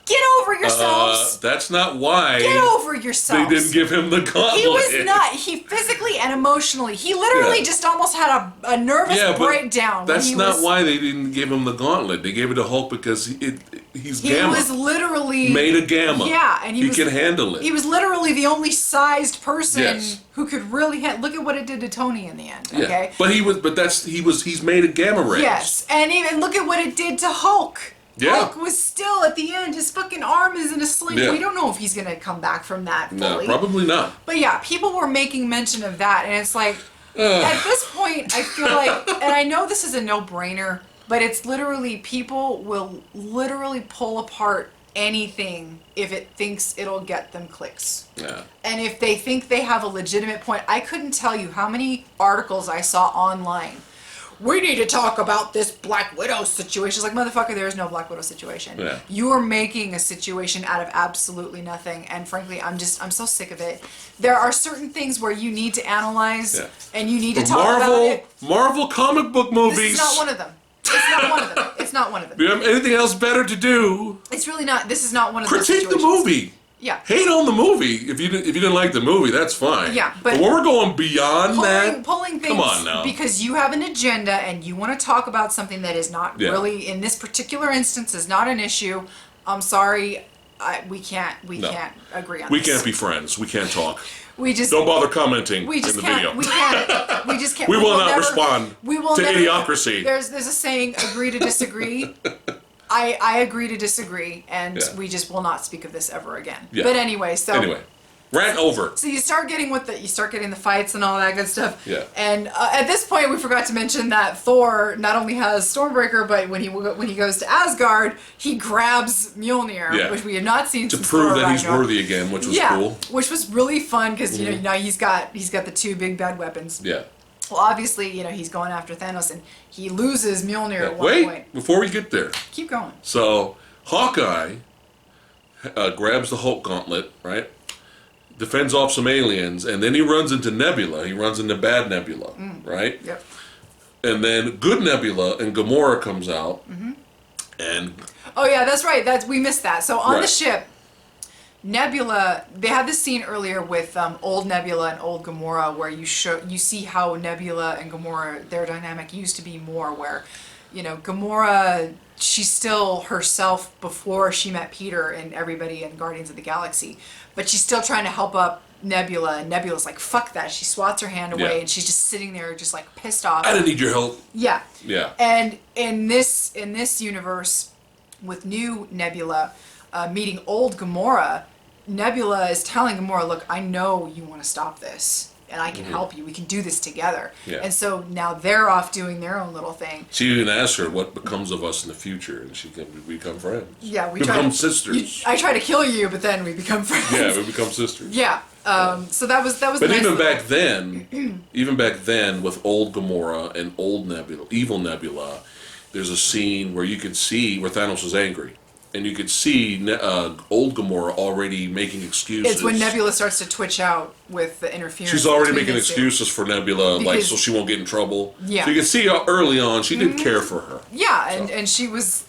Get over yourselves. That's not why. Get over yourselves. They didn't give him the gauntlet. He was not. He physically and emotionally. He literally just almost had a nervous breakdown. That's not why they didn't give him the gauntlet. They gave it to Hulk because he's Gamma. He was literally made a Gamma. Yeah, and he can handle it. He was literally the only sized person who could really look at what it did to Tony in the end. Okay, yeah. But he's made a Gamma ray. Yes, and even look at what it did to Hulk. Yeah. Hulk was still at the end. His fucking arm is in a sling. Yeah. We don't know if he's gonna come back from that fully. No, probably not. But yeah, people were making mention of that, and it's like, at this point, I feel like, and I know this is a no-brainer, but it's literally, people will literally pull apart anything if it thinks it'll get them clicks. Yeah. And if they think they have a legitimate point, I couldn't tell you how many articles I saw online. We need to talk about this Black Widow situation. It's like, motherfucker, there is no Black Widow situation. Yeah. You are making a situation out of absolutely nothing. And frankly, I'm so sick of it. There are certain things where you need to analyze and you need to talk about it. Marvel comic book movies. This is not one of them. It's not one of them. It's not one of them. Do you have anything else better to do? It's really not. This is not one of those situations. Critique the movie. Yeah. Hate on the movie. If you didn't like the movie, that's fine. Yeah, but when we're going beyond pulling things, come on now. Because you have an agenda and you want to talk about something that is not really, in this particular instance, is not an issue. I'm sorry, we can't agree on this. We can't be friends. We can't talk. We just don't bother commenting in the video. We can't. We just can't. We will not respond to idiocracy. There's a saying: agree to disagree. I agree to disagree, and we just will not speak of this ever again. Yeah. But anyway, Ran over. So you start getting the fights and all that good stuff. Yeah. And at this point, we forgot to mention that Thor not only has Stormbreaker, but when he goes to Asgard, he grabs Mjolnir, which we have not seen to since prove Thor that he's Ragnarok. worthy again, which was cool. Which was really fun because now he's got the two big bad weapons. Yeah. Well, obviously, he's going after Thanos, and he loses Mjolnir at one point. Wait, before we get there. Keep going. So, Hawkeye grabs the Hulk gauntlet, right? Defends off some aliens, and then he runs into Nebula. He runs into bad Nebula, right? Yep. And then good Nebula and Gamora comes out, and... Oh, yeah, that's right. We missed that. So, on the Right. ship... Nebula, they had this scene earlier with old Nebula and old Gamora where you see how Nebula and Gamora, their dynamic used to be more where, Gamora, she's still herself before she met Peter and everybody in Guardians of the Galaxy, but she's still trying to help up Nebula, and Nebula's like, fuck that. She swats her hand away and she's just sitting there just like pissed off. I didn't need your help. Yeah. Yeah. And in this universe with new Nebula meeting old Gamora, Nebula is telling Gamora, look, I know you want to stop this, and I can help you. We can do this together. Yeah. And so now they're off doing their own little thing. She even asked her what becomes of us in the future, and she can become friends. Yeah, we become sisters. I try to kill you, but then we become friends. Yeah, we become sisters. Yeah. So that was. But nice even back then, with old Gamora and old Nebula, evil Nebula, there's a scene where you could see where Thanos was angry. And you could see old Gamora already making excuses. It's when Nebula starts to twitch out with the interference. She's already making excuses for Nebula, so she won't get in trouble. Yeah. So you can see early on she didn't care for her. Yeah, and she was,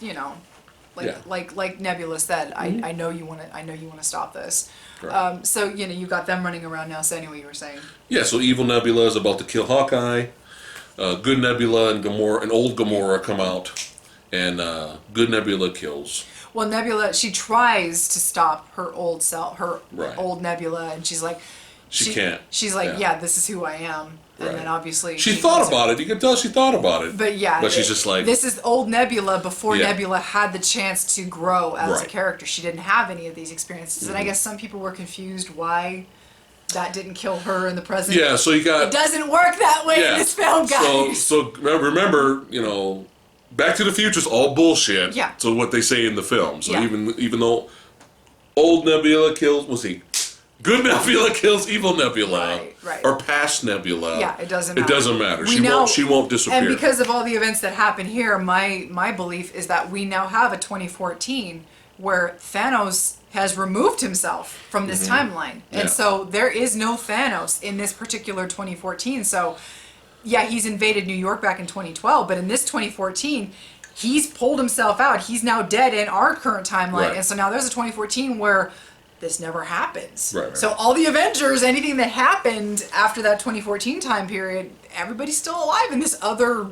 like Nebula said, I know you want to stop this. Right. So you got them running around now. So anyway, you were saying. Yeah. So evil Nebula is about to kill Hawkeye. Good Nebula and old Gamora come out, and good Nebula kills. Well, Nebula, she tries to stop her old self, Right. old Nebula, and she's like, she can't. She's like, yeah, this is who I am, and then obviously she thought about it. You can tell she thought about it. But she's just like, this is old Nebula before Nebula had the chance to grow as a character. She didn't have any of these experiences, and I guess some people were confused why that didn't kill her in the present. Yeah, so you got. It doesn't work that way in this film, guys. So remember, Back to the Future is all bullshit. Yeah. So what they say in the film. So even though old Nebula kills, good Nebula kills evil Nebula, right. or past Nebula. Yeah, it doesn't matter. It doesn't matter. She won't disappear. And because of all the events that happen here, my belief is that we now have a 2014 where Thanos has removed himself from this timeline, and so there is no Thanos in this particular 2014. So. Yeah, he's invaded New York back in 2012, but in this 2014, he's pulled himself out. He's now dead in our current timeline. And so now there's a 2014 where this never happens. Right. So all the Avengers, anything that happened after that 2014 time period, everybody's still alive in this other...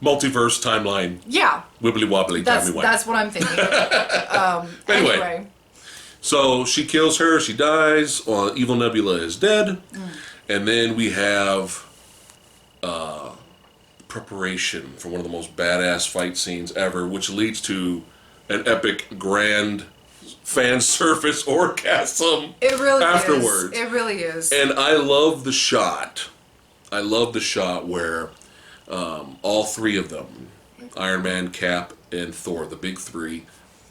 multiverse timeline. Yeah. Wibbly wobbly, timey-wimey. That's what I'm thinking. Anyway. So she kills her, she dies, evil Nebula is dead. And then we have preparation for one of the most badass fight scenes ever, which leads to an epic, grand fan service orgasm. It really afterwards. is. It really is. And I love the shot. Where all three of them, Iron Man, Cap, and Thor, the big three,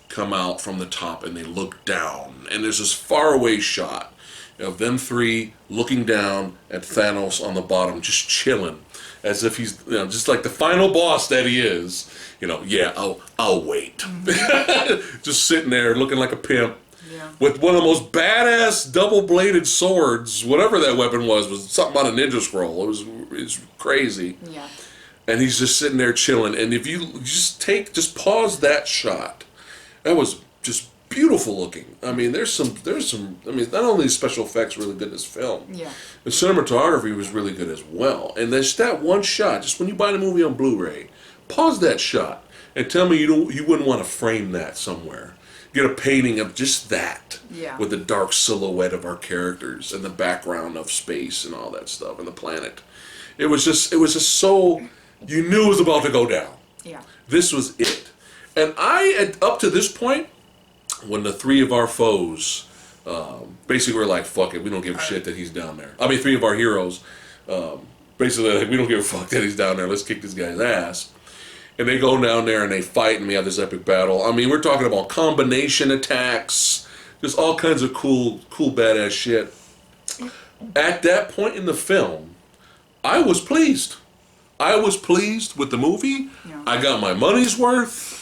come out from the top and they look down. And there's this faraway shot of them three looking down at Thanos on the bottom, just chilling, as if he's just like the final boss that he is. I'll wait. Just sitting there looking like a pimp with one of the most badass double-bladed swords. Whatever that weapon was something about a ninja scroll. It was crazy. Yeah. And he's just sitting there chilling. And if you just pause that shot, that was just beautiful looking. I mean, there's some. I mean, not only special effects really good in this film, the cinematography was really good as well. And there's that one shot. Just when you buy the movie on Blu-ray, pause that shot and tell me you wouldn't want to frame that somewhere. Get a painting of just that, with the dark silhouette of our characters and the background of space and all that stuff and the planet. It was just so, you knew it was about to go down. Yeah. This was it. And up to this point, when the three of our foes Basically, we're like, fuck it, we don't give a shit that he's down there. I mean, 3 of our heroes, basically, like, we don't give a fuck that he's down there. Let's kick this guy's ass. And they go down there and they fight, and we have this epic battle. I mean, we're talking about combination attacks, just all kinds of cool, badass shit. At that point in the film, I was pleased. I was pleased with the movie. Yeah. I got my money's worth.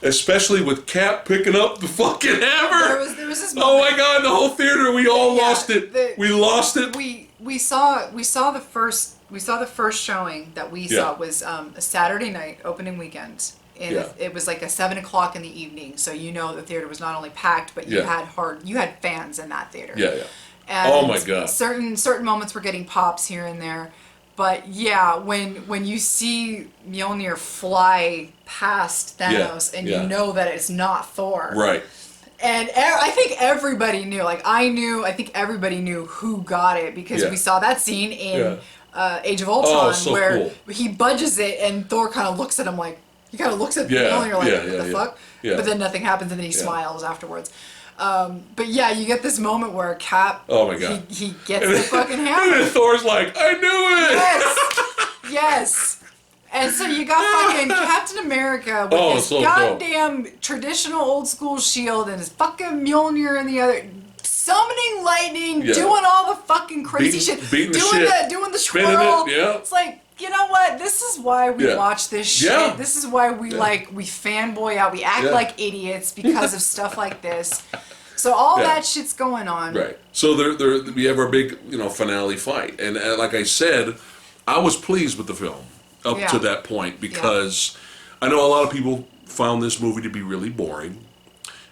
Especially with Cap picking up the fucking hammer. There was this moment. Oh my god, the whole theater, we all lost it. We lost it. We saw the first showing that we saw was a Saturday night opening weekend. And it was like a 7 o'clock in the evening, so you know the theater was not only packed, but you had fans in that theater. Yeah, yeah. And oh my god. Certain moments were getting pops here and there. But yeah, when you see Mjolnir fly past Thanos and you know that it's not Thor. Right. And I think everybody knew, like I think everybody knew who got it because we saw that scene in Age of Ultron where he budges it and Thor kind of looks at him like, he kind of looks at Mjolnir like, what the fuck? Yeah. But then nothing happens and then he smiles afterwards. But yeah, you get this moment where Cap, oh my god, he gets the fucking hammer. And Thor's like, I knew it. Yes. And so you got fucking Captain America with his goddamn traditional old school shield and his fucking Mjolnir and the other, summoning lightning, doing all the fucking crazy shit, doing the swirl. It's like, you know what? This is why we watch this shit. Yeah. This is why we we fanboy out. We act like idiots because of stuff like this. So all that shit's going on. Right. So we have our big, finale fight, and like I said, I was pleased with the film up to that point because I know a lot of people found this movie to be really boring,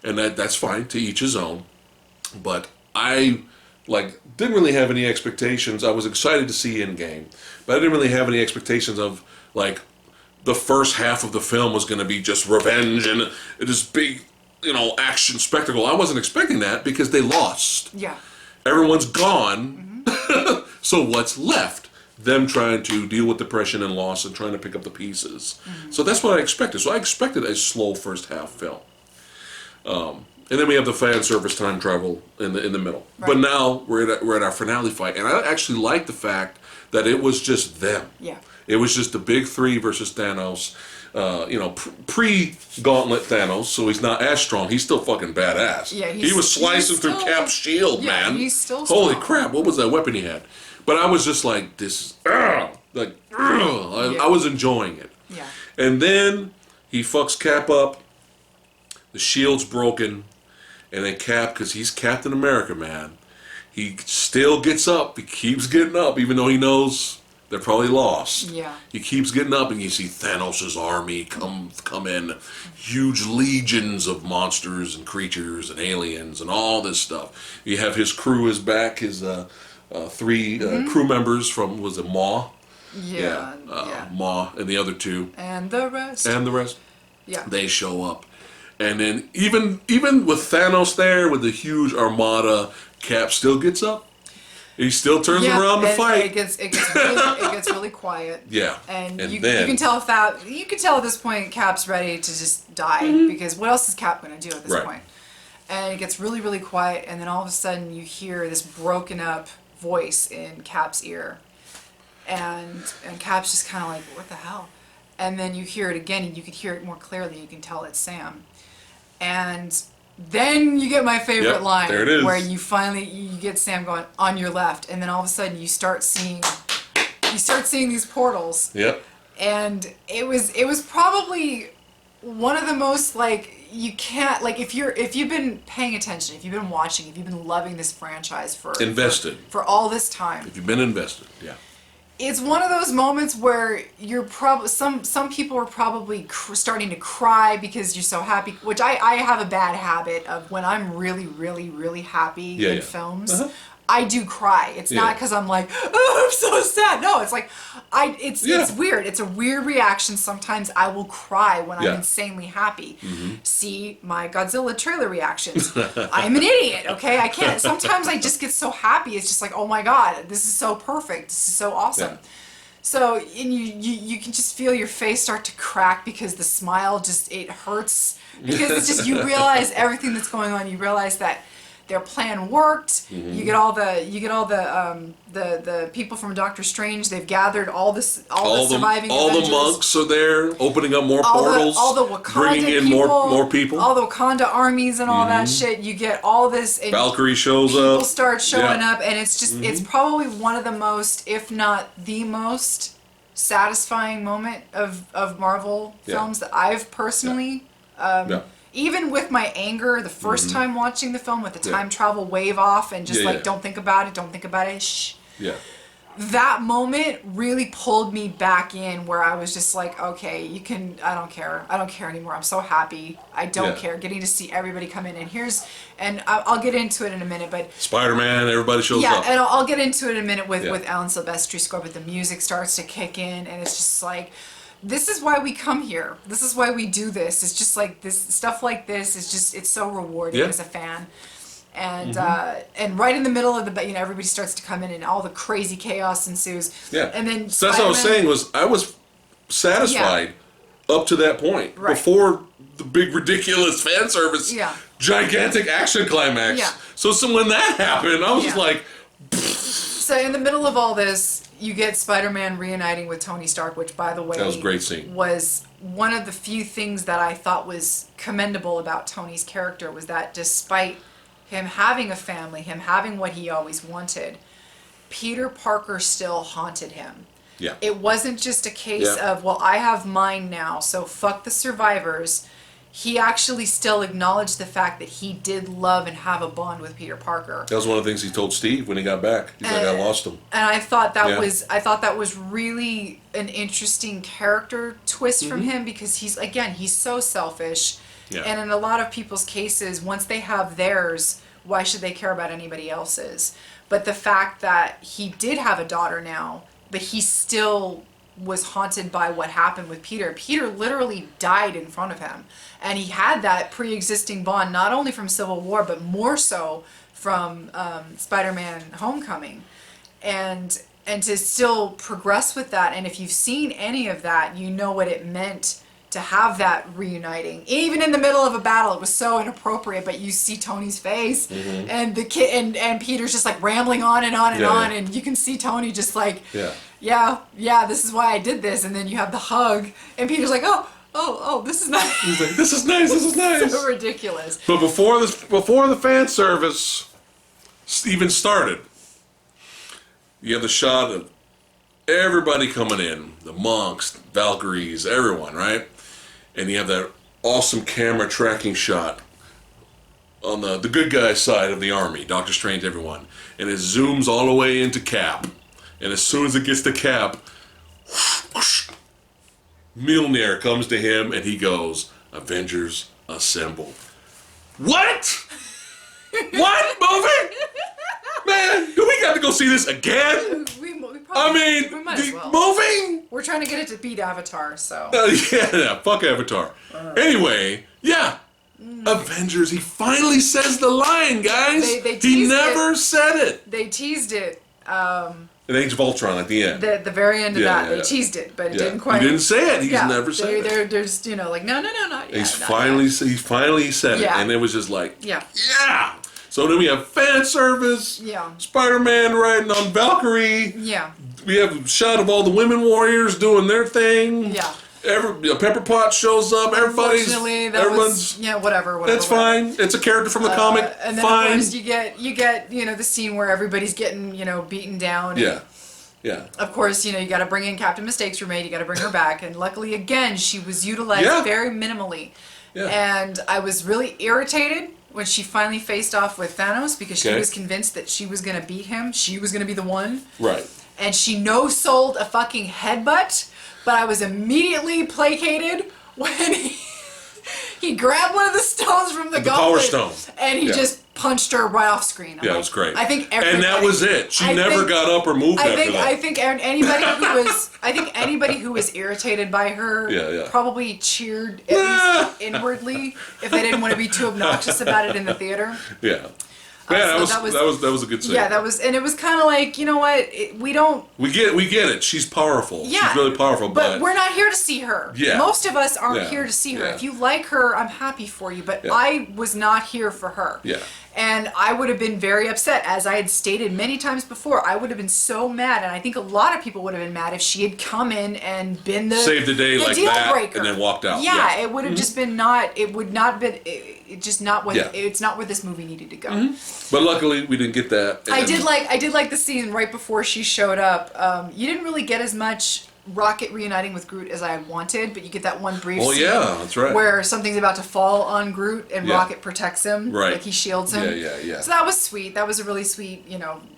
and that's fine, to each his own. But I didn't really have any expectations. I was excited to see Endgame, but I didn't really have any expectations of the first half of the film was going to be just revenge and this big, action spectacle. I wasn't expecting that because they lost. Yeah. Everyone's gone. Mm-hmm. So what's left? Them trying to deal with depression and loss and trying to pick up the pieces. Mm-hmm. So that's what I expected. So I expected a slow first half film. And then we have the fan service time travel in the middle. Right. But now we're at our finale fight, and I actually like the fact that it was just them. Yeah. It was just the big three versus Thanos. Pre-gauntlet Thanos, so he's not as strong. He's still fucking badass. Yeah, he was slicing through Cap's shield, man. He's still strong. Holy crap! What was that weapon he had? But I was just like, I was enjoying it. Yeah. And then he fucks Cap up. The shield's broken. And then Cap, because he's Captain America, man, he still gets up. He keeps getting up, even though he knows they're probably lost. Yeah. He keeps getting up, and you see Thanos' army come in. Huge legions of monsters and creatures and aliens and all this stuff. You have his crew is back, his 3 crew members from, was it Maw? Yeah. Maw and the other 2. And the rest. Yeah. They show up. And then even with Thanos there, with the huge armada, Cap still gets up. He still turns around to fight. It gets really quiet. Yeah. And you can tell at this point Cap's ready to just die because what else is Cap going to do at this point? And it gets really, really quiet, and then all of a sudden you hear this broken up voice in Cap's ear, and Cap's just kind of like, what the hell? And then you hear it again, and you can hear it more clearly. You can tell it's Sam. And then you get my favorite line, there it is. Where you get Sam going on your left, and then all of a sudden you start seeing these portals. Yep. And it was probably one of the most you can't if you've been paying attention, if you've been watching, if you've been loving this franchise for all this time. If you've been invested, yeah. It's one of those moments where you're probably some people are probably starting to cry because you're so happy, which I have a bad habit of when I'm really, really, really happy in films. I do cry. It's not because I'm like, oh, I'm so sad. No, it's it's weird. It's a weird reaction. Sometimes I will cry when I'm insanely happy. Mm-hmm. See my Godzilla trailer reactions. I'm an idiot, okay? I can't. Sometimes I just get so happy. It's just like, oh my God, this is so perfect. This is so awesome. Yeah. So and you can just feel your face start to crack because the smile it hurts. Because it's just, you realize everything that's going on. You realize that their plan worked. You get all the people from Doctor Strange. They've gathered all the surviving all Avengers. the monks are there, opening up more portals, all the Wakanda bringing in more people. All the Wakanda armies and all that shit. You get all this. And Valkyrie shows up. People start showing up, and it's just it's probably one of the most, if not the most, satisfying moment of Marvel films that I've personally. Even with my anger, the first time watching the film, with the time travel wave off and just don't think about it, shh. Yeah. That moment really pulled me back in, where I was just like, okay, I don't care anymore. I'm so happy. I don't care. Getting to see everybody come in, and I'll get into it in a minute, but Spider-Man, everybody shows up. Yeah, and I'll get into it in a minute with Alan Silvestri's score, but the music starts to kick in, and it's just like, this is why we come here. This is why we do this. It's just like this stuff like this is just, it's so rewarding as a fan. And and right in the middle of the, everybody starts to come in and all the crazy chaos ensues. Yeah. And then so that's what I was saying, I was satisfied up to that point. Right. Before the big ridiculous fan service, gigantic action climax. Yeah. So when that happened, I was just like, so in the middle of all this, you get Spider-Man reuniting with Tony Stark, which, by the way, that was a great scene. Was one of the few things that I thought was commendable about Tony's character, was that despite him having a family, him having what he always wanted, Peter Parker still haunted him. Yeah. It wasn't just a case of, well, I have mine now, so fuck the survivors. He actually still acknowledged the fact that he did love and have a bond with Peter Parker. That was one of the things he told Steve when he got back. He's like, I lost him. And I thought that was really an interesting character twist from him, because he's so selfish. Yeah. And in a lot of people's cases, once they have theirs, why should they care about anybody else's? But the fact that he did have a daughter now, but he still was haunted by what happened with Peter. Peter literally died in front of him. And he had that pre-existing bond, not only from Civil War, but more so from Spider-Man Homecoming. And to still progress with that, and if you've seen any of that, you know what it meant to have that reuniting. Even in the middle of a battle, it was so inappropriate, but you see Tony's face, and the kid and Peter's just like rambling on and on and on, and you can see Tony just like, yeah, this is why I did this, and then you have the hug, and Peter's like, oh, this is nice. He's like, this is nice. So ridiculous. But before the fan service even started, you have the shot of everybody coming in, the monks, Valkyries, everyone, right? And you have that awesome camera tracking shot on the good guy side of the army, Doctor Strange, everyone. And it zooms all the way into Cap. And as soon as it gets to Cap, Mjolnir comes to him and he goes, Avengers Assemble. What? What movie? Man, do we got to go see this again? We might as well. Moving? We're trying to get it to beat Avatar, so. Fuck Avatar. Anyway, Avengers. He finally says the line, guys. He never said it. They teased it. In Age of Ultron at the end. The very end of that. They teased it, but it didn't quite. He didn't say it. He's never said it. They're just, like, no, not yet. He finally said it, and it was just like, yeah. So then we have fan service. Yeah. Spider-Man riding on Valkyrie. Yeah. We have a shot of all the women warriors doing their thing. Yeah. Pepper Potts shows up. Everyone's whatever. That's fine. It's a character from the comic. And then fine. Of course you get the scene where everybody's getting beaten down. Yeah. Of course, you got to bring in Captain Mistakes Remain. You got to bring her back, and luckily again she was utilized very minimally. Yeah. And I was really irritated when she finally faced off with Thanos, because she was convinced that she was going to beat him. She was going to be the one. Right. And she no-sold a fucking headbutt, but I was immediately placated when he grabbed one of the stones from the gauntlet. Power Stone. And he just punched her right off screen. It was great. I think and that was it. She never got up or moved after that. I think anybody who was irritated by her probably cheered at least inwardly if they didn't want to be too obnoxious about it in the theater. Yeah. Yeah, that was a good scene. Yeah, and it was kind of like, you know what, we get it. She's powerful. Yeah, she's really powerful, but we're not here to see her. Yeah, most of us aren't here to see her. If you like her, I'm happy for you, but I was not here for her. Yeah, And I would have been very upset, as I had stated many times before. I would have been so mad, and I think a lot of people would have been mad if she had come in and been the Saved the day like deal that, breaker. and then walked out. Yeah, it would have just been not. It would not been. It just not what. Yeah. It's not where this movie needed to go. But luckily, we didn't get that. I did like the scene right before she showed up. You didn't really get as much Rocket reuniting with Groot as I wanted, but you get that one brief scene that's right. where something's about to fall on Groot and Rocket protects him, right? Like he shields him. Yeah. So that was sweet. That was a really sweet,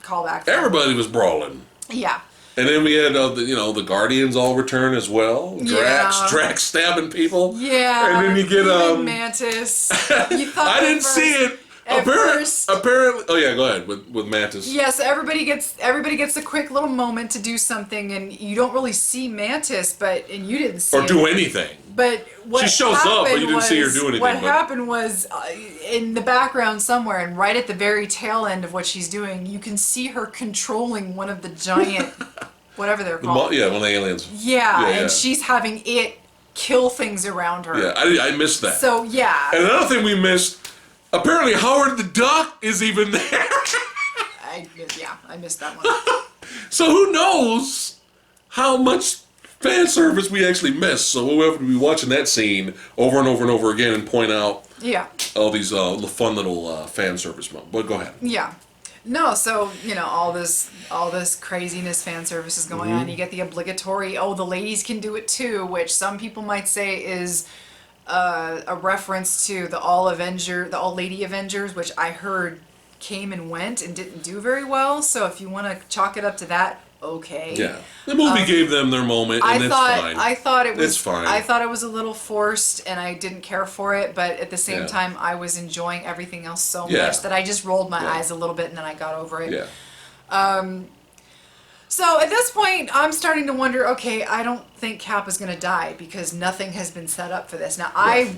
callback. Everybody was brawling. Yeah. And then we had the Guardians all return as well. Drax stabbing people. Yeah. And then you get Mantis. You thought I didn't see it. Apparently, oh yeah, go ahead with Mantis. Yeah, so everybody gets a quick little moment to do something, and you don't really see Mantis, and you didn't see or do anything. But what she shows up, but you didn't see her do anything. What happened was in the background somewhere, and right at the very tail end of what she's doing, you can see her controlling one of the giant, whatever they're called. One of the aliens. Yeah, and she's having it kill things around her. Yeah, I missed that. So yeah. And another thing we missed. Apparently, Howard the Duck is even there. I missed that one. So who knows how much fan service we actually missed? So we'll have to be watching that scene over and over and over again and point out all these fun little fan service moments. But go ahead. Yeah. No, so all this craziness fan service is going on. You get the obligatory, the ladies can do it too, which some people might say is a reference to the all lady Avengers, which I heard came and went and didn't do very well. So if you want to chalk it up to that, okay. Yeah, the movie gave them their moment, and it's fine. I thought it was. It's fine. I thought it was a little forced, and I didn't care for it. But at the same time, I was enjoying everything else so much that I just rolled my eyes a little bit, and then I got over it. Yeah. So at this point, I'm starting to wonder, okay, I don't think Cap is going to die because nothing has been set up for this. Now, I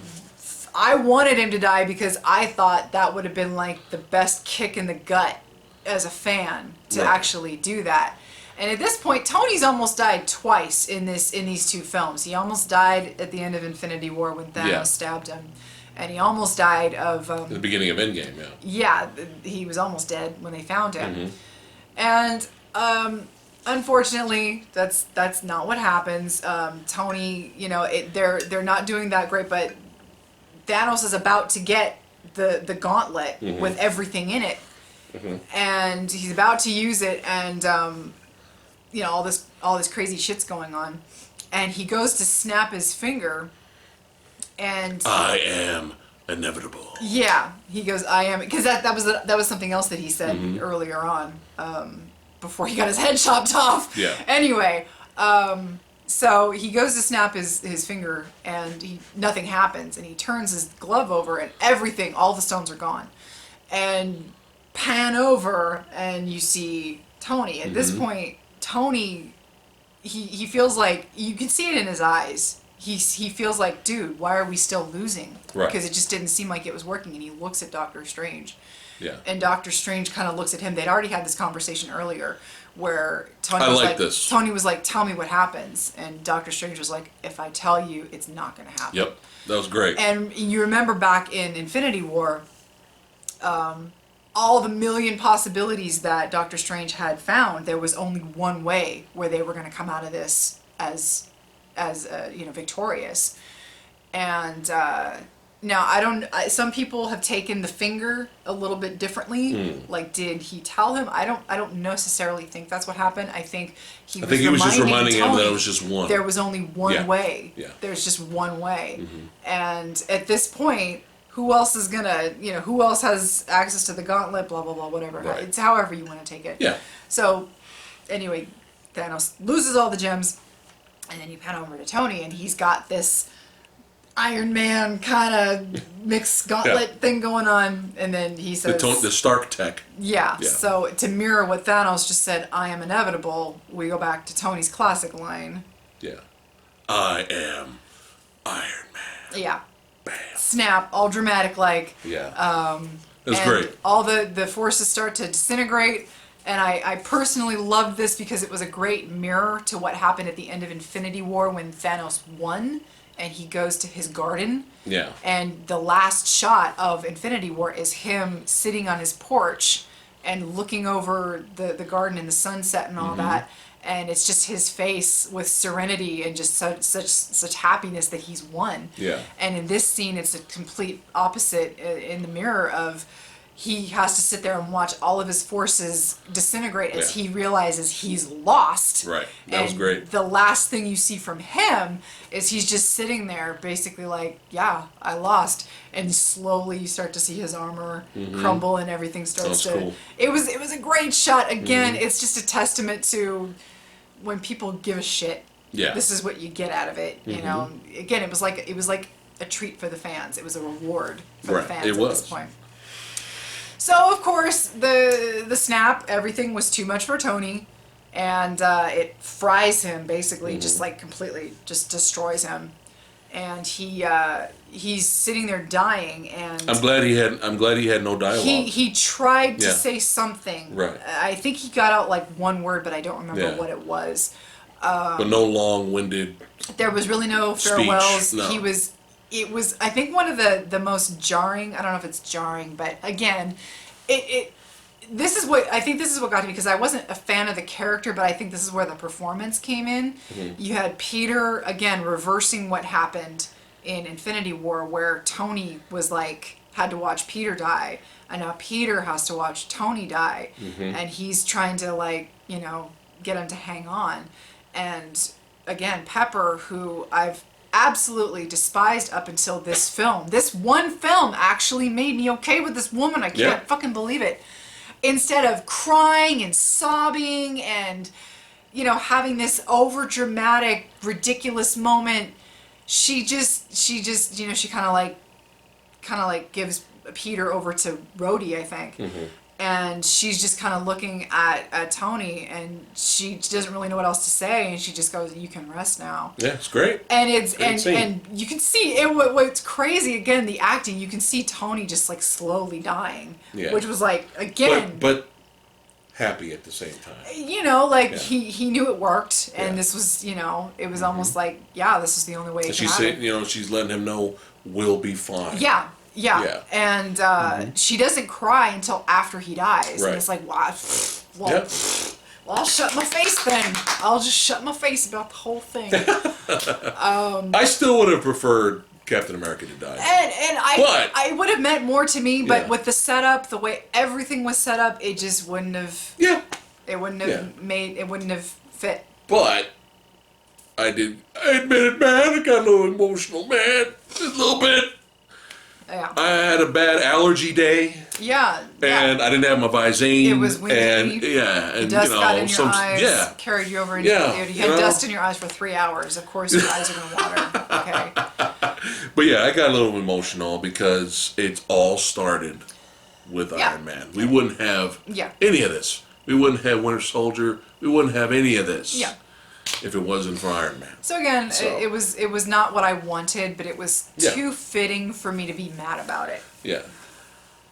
wanted him to die because I thought that would have been like the best kick in the gut as a fan to actually do that. And at this point, Tony's almost died twice in these two films. He almost died at the end of Infinity War when Thanos stabbed him. And he almost died of... at the beginning of Endgame, Yeah, he was almost dead when they found him. And... unfortunately, that's not what happens. Tony, they're not doing that great, but Thanos is about to get the gauntlet with everything in it, and he's about to use it, and all this crazy shit's going on, and he goes to snap his finger, and I am inevitable. Yeah, he goes, I am, because that was something else that he said earlier on. Before he got his head chopped off. Yeah. Anyway, so he goes to snap his finger, and nothing happens, and he turns his glove over, and all the stones are gone. And pan over, and you see Tony. At this point, Tony, he feels like, you can see it in his eyes. He feels like, dude, why are we still losing? Right. Because it just didn't seem like it was working, and he looks at Doctor Strange. Yeah. And Doctor Strange kind of looks at him. They'd already had this conversation earlier where Tony was like, tell me what happens. And Doctor Strange was like, if I tell you, it's not going to happen. Yep. That was great. And you remember back in Infinity War, all the million possibilities that Doctor Strange had found, there was only one way where they were going to come out of this as victorious. And now some people have taken the finger a little bit differently. Like, did he tell him? I don't necessarily think that's what happened. I think he was just reminding him that it was just one. There was only one way. Yeah. There's just one way. And at this point, who else has access to the gauntlet, blah, blah, blah, whatever. Right. It's however you want to take it. Yeah. So anyway, Thanos loses all the gems, and then you pan over to Tony, and he's got this Iron Man kind of mixed gauntlet thing going on, and then he says... The Stark tech. Yeah, so to mirror what Thanos just said, I am inevitable, we go back to Tony's classic line. Yeah. I am Iron Man. Yeah. Bam. Snap, all dramatic like. Yeah. It was great. All the forces start to disintegrate, and I personally loved this because it was a great mirror to what happened at the end of Infinity War when Thanos won. and he goes to his garden. Yeah. And the last shot of Infinity War is him sitting on his porch and looking over the garden and the sunset and all that. And it's just his face with serenity and just such happiness that he's won. Yeah. And in this scene, it's a complete opposite in the mirror of he has to sit there and watch all of his forces disintegrate as he realizes he's lost. Right. That was great. The last thing you see from him is he's just sitting there basically like, yeah, I lost. And slowly you start to see his armor crumble and everything starts to... Cool. It was a great shot. Again, it's just a testament to when people give a shit. Yeah. This is what you get out of it. You know, again, it was like a treat for the fans. It was a reward for the fans at this point. So of course the snap, everything was too much for Tony, and it fries him basically, just like completely, just destroys him, and he's sitting there dying. And I'm glad he had no dialogue. He tried to say something. Right. I think he got out like one word, but I don't remember what it was. But no long-winded. There was really no farewells. No. It was, I think, one of the most jarring, I don't know if it's jarring, but again, this is what got to me, because I wasn't a fan of the character, but I think this is where the performance came in. You had Peter, again, reversing what happened in Infinity War, where Tony was like, had to watch Peter die, and now Peter has to watch Tony die, and he's trying to, like, you know, get him to hang on. And again, Pepper, who I've absolutely despised up until this film. This one film actually made me okay with this woman. I can't fucking believe it. Instead of crying and sobbing and, you know, having this over dramatic, ridiculous moment, she just, you know, she kind of like gives Peter over to Rhodey, I think. And she's just kind of looking at Tony, and she doesn't really know what else to say, and she just goes, "You can rest now." Yeah, it's great. And it's and you can see it. What's crazy, again, the acting. You can see Tony just like slowly dying, which was like, again, but happy at the same time. You know, like he knew it worked, and this was, you know, it was almost like, yeah, this is the only way. And she's saying, you know, she's letting him know we'll be fine. Yeah. And she doesn't cry until after he dies. Right. And it's like, wow, well, I'll shut my face then. I'll just shut my face about the whole thing. I still would have preferred Captain America to die. And I would have meant more to me, but with the setup, the way everything was set up, it just wouldn't have... Yeah. It wouldn't have made... It wouldn't have fit. But I admit it, man. I got a little emotional, man. Just a little bit. Yeah. I had a bad allergy day. Yeah. And I didn't have my Visine. It was windy. And the dust got in your eyes. Carried you over into the theater. You had dust in your eyes for 3 hours. Of course, your eyes are going to water. Okay. But yeah, I got a little emotional because it all started with Iron Man. We wouldn't have any of this. We wouldn't have Winter Soldier. We wouldn't have any of this. Yeah. If it wasn't for Iron Man. So again, it was not what I wanted, but it was too fitting for me to be mad about it. Yeah.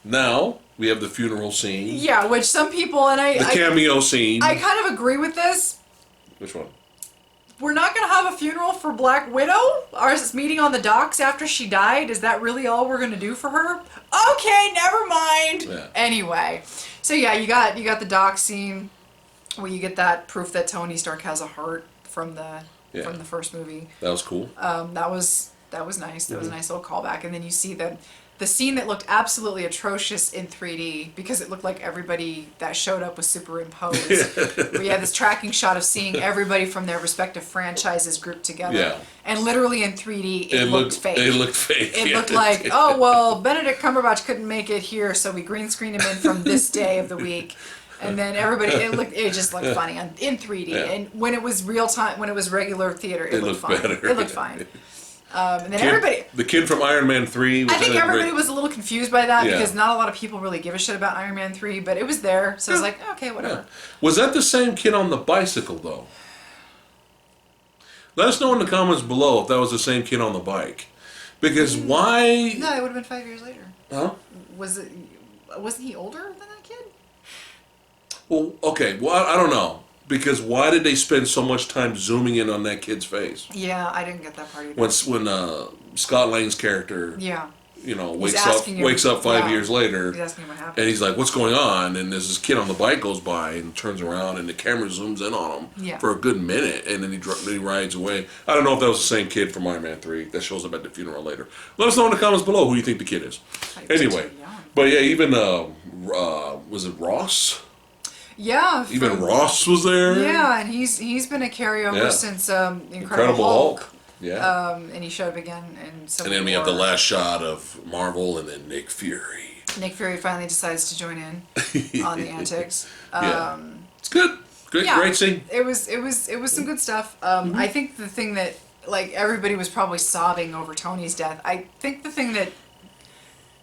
Now we have the funeral scene. Yeah, which some people the cameo scene. I kind of agree with this. Which one? We're not gonna have a funeral for Black Widow? Our meeting on the docks after she died? Is that really all we're gonna do for her? Okay, never mind. Yeah. Anyway, so yeah, you got the dock scene where you get that proof that Tony Stark has a heart from the first movie. That was cool. That was nice. That was a nice little callback. And then you see the scene that looked absolutely atrocious in 3D because it looked like everybody that showed up was superimposed. We had this tracking shot of seeing everybody from their respective franchises grouped together. Yeah. And literally in 3D, it looked fake. It looked fake. It looked like, oh, well, Benedict Cumberbatch couldn't make it here, so we green screened him in from this day of the week. And then everybody, it just looked funny in 3D. Yeah. And when it was real time, when it was regular theater, it looked fine. Better. It looked fine. And then the kid from Iron Man 3. I think everybody was a little confused by that because not a lot of people really give a shit about Iron Man 3, but it was there, so I was like, okay, whatever. Yeah. Was that the same kid on the bicycle though? Let us know in the comments below if that was the same kid on the bike. Because why? No, it would have been 5 years later. Huh? Wasn't he older than that kid? Well, okay. Well, I don't know. Because why did they spend so much time zooming in on that kid's face? Yeah, I didn't get that part either. When Scott Lang's character, Yeah. wakes up 5 years later, He's asking him what happened. and he's like, "What's going on?" And there's this kid on the bike goes by and turns around, and the camera zooms in on him for a good minute, and then he rides away. I don't know if that was the same kid from Iron Man 3 that shows up at the funeral later. Let us know in the comments below who you think the kid is. Anyway, but yeah, even was it Ross? Yeah. Even Ross was there. Yeah, and he's been a carryover since Incredible Hulk. Yeah. And he showed up again in Civil And then we War. have the last shot of Marvel, and then Nick Fury. Nick Fury finally decides to join in on the antics. It's good. Great scene. It was some good stuff. I think the thing that everybody was probably sobbing over Tony's death. I think the thing that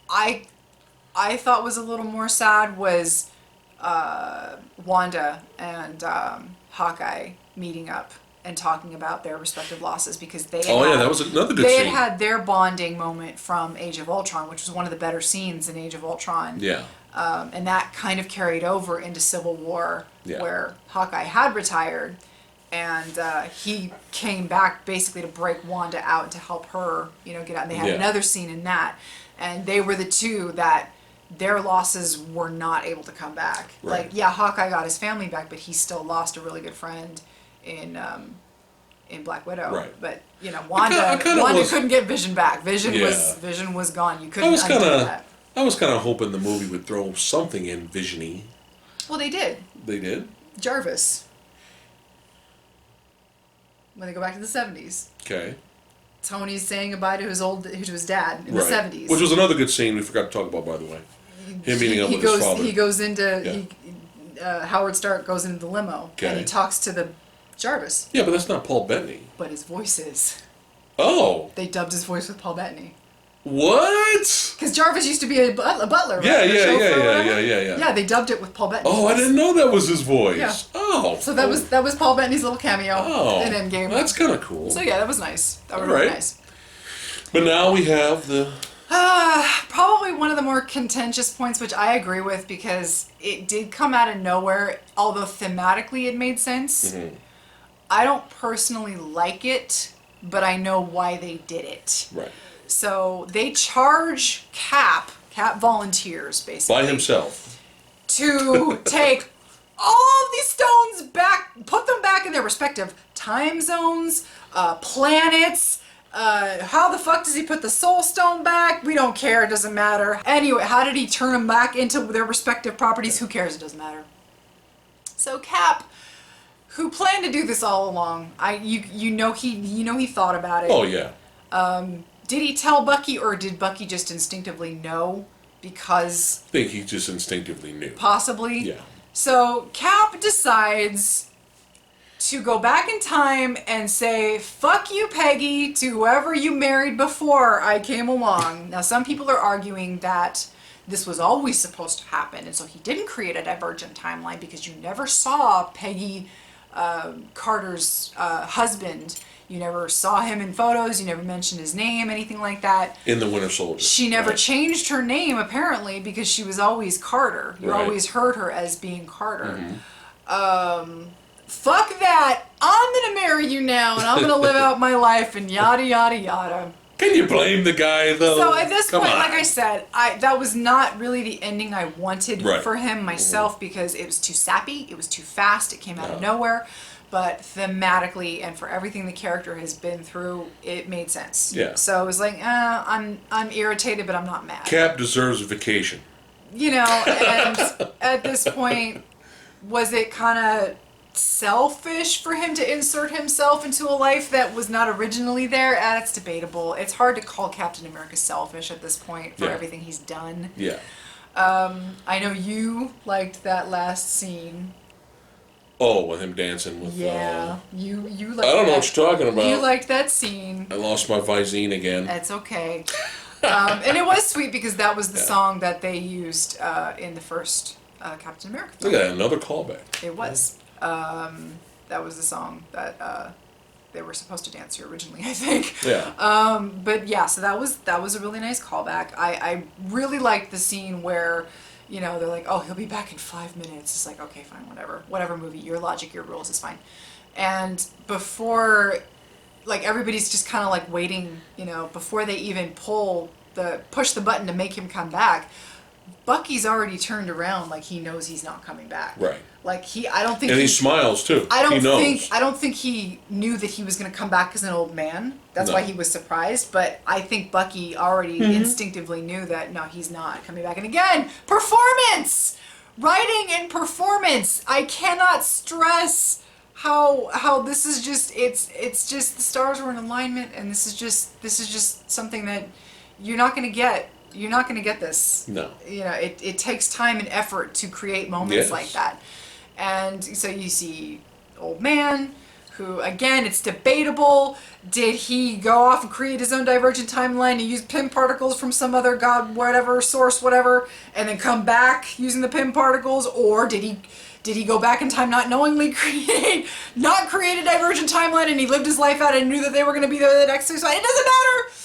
I thought was a little more sad was Wanda and Hawkeye meeting up and talking about their respective losses because they that was another good scene. scene. Had their bonding moment from Age of Ultron, which was one of the better scenes in Age of Ultron. Yeah. And that kind of carried over into Civil War, where Hawkeye had retired, and he came back basically to break Wanda out and to help her, get out. And they had another scene in that, and they were the two that their losses were not able to come back. Right. Hawkeye got his family back, but he still lost a really good friend in Black Widow. Right. But Wanda couldn't get Vision back. Vision was gone. You couldn't undo that. I was kind of hoping the movie would throw something in Vision-y. Well, they did. They did? Jarvis. When they go back to the 70s. Okay. Tony's saying goodbye to his dad in the 70s. Which was another good scene we forgot to talk about, by the way. Him meeting up with his father. He goes into... Howard Stark goes into the limo, and he talks to the Jarvis. Yeah, but that's not Paul Bettany. But his voice is. Oh. They dubbed his voice with Paul Bettany. What? Because Jarvis used to be a butler, right? Yeah. Yeah, they dubbed it with Paul Bettany. Oh, I didn't know that was his voice. Yeah. Oh. So that was Paul Bettany's little cameo in Endgame. That's kind of cool. So yeah, that was nice. That was really nice. But now we have the... Probably one of the more contentious points, which I agree with, because it did come out of nowhere, although thematically it made sense. Mm-hmm. I don't personally like it, but I know why they did it. Right. So they charge Cap volunteers, basically. By himself. To take all of these stones back, put them back in their respective time zones, planets. How the fuck does he put the Soul Stone back? We don't care, it doesn't matter. Anyway, how did he turn them back into their respective properties? Who cares, it doesn't matter. So Cap, who planned to do this all along, he thought about it. Oh yeah. Did he tell Bucky, or did Bucky just instinctively know? Because... I think he just instinctively knew. Possibly? Yeah. So Cap decides to go back in time and say, fuck you, Peggy, to whoever you married before I came along. Now, some people are arguing that this was always supposed to happen, and so he didn't create a divergent timeline because you never saw Peggy Carter's husband. You never saw him in photos, you never mentioned his name, anything like that. In the Winter Soldier. She never changed her name, apparently, because she was always Carter. You always heard her as being Carter. Mm-hmm. Fuck that, I'm gonna marry you now, and I'm gonna live out my life, and yada yada yada. Can you blame the guy, though? So at this point, like I said, that was not really the ending I wanted for him myself, because it was too sappy, it was too fast, it came out of nowhere. But thematically, and for everything the character has been through, it made sense. Yeah. So it was like, I'm irritated, but I'm not mad. Cap deserves a vacation. And at this point, was it kind of selfish for him to insert himself into a life that was not originally there? It's debatable. It's hard to call Captain America selfish at this point for everything he's done. Yeah. I know you liked that last scene. Oh, with him dancing with... you liked I don't know what you're talking about. You liked that scene. I lost my Visine again. That's okay. And it was sweet because that was the song that they used in the first Captain America film. Look at that, another callback. It was. That was the song that they were supposed to dance to originally, I think. Yeah. But yeah, so that was a really nice callback. I really liked the scene where, You know, they're like, oh, he'll be back in 5 minutes. It's like, okay, fine, whatever movie, your logic, your rules is fine. And before, like, everybody's just kind of like waiting, you know, before they even push the button to make him come back, Bucky's already turned around, like he knows he's not coming back. Right. Like I don't think. And he smiles too. I knows. don't think he knew that he was going to come back as an old man. That's why he was surprised. But I think Bucky already instinctively knew that no, he's not coming back. And again, performance, writing and performance. I cannot stress how this is just it's just the stars were in alignment, and this is just something that you're not going to get. You're not going to get this. No. You know, it takes time and effort to create moments like that. And so you see old man who, again, it's debatable. Did he go off and create his own divergent timeline and use Pym particles from some other god, whatever, source, whatever, and then come back using the Pym particles? Or did he go back in time not knowingly create a divergent timeline, and he lived his life out and knew that they were going to be there the next 6 months? It doesn't matter.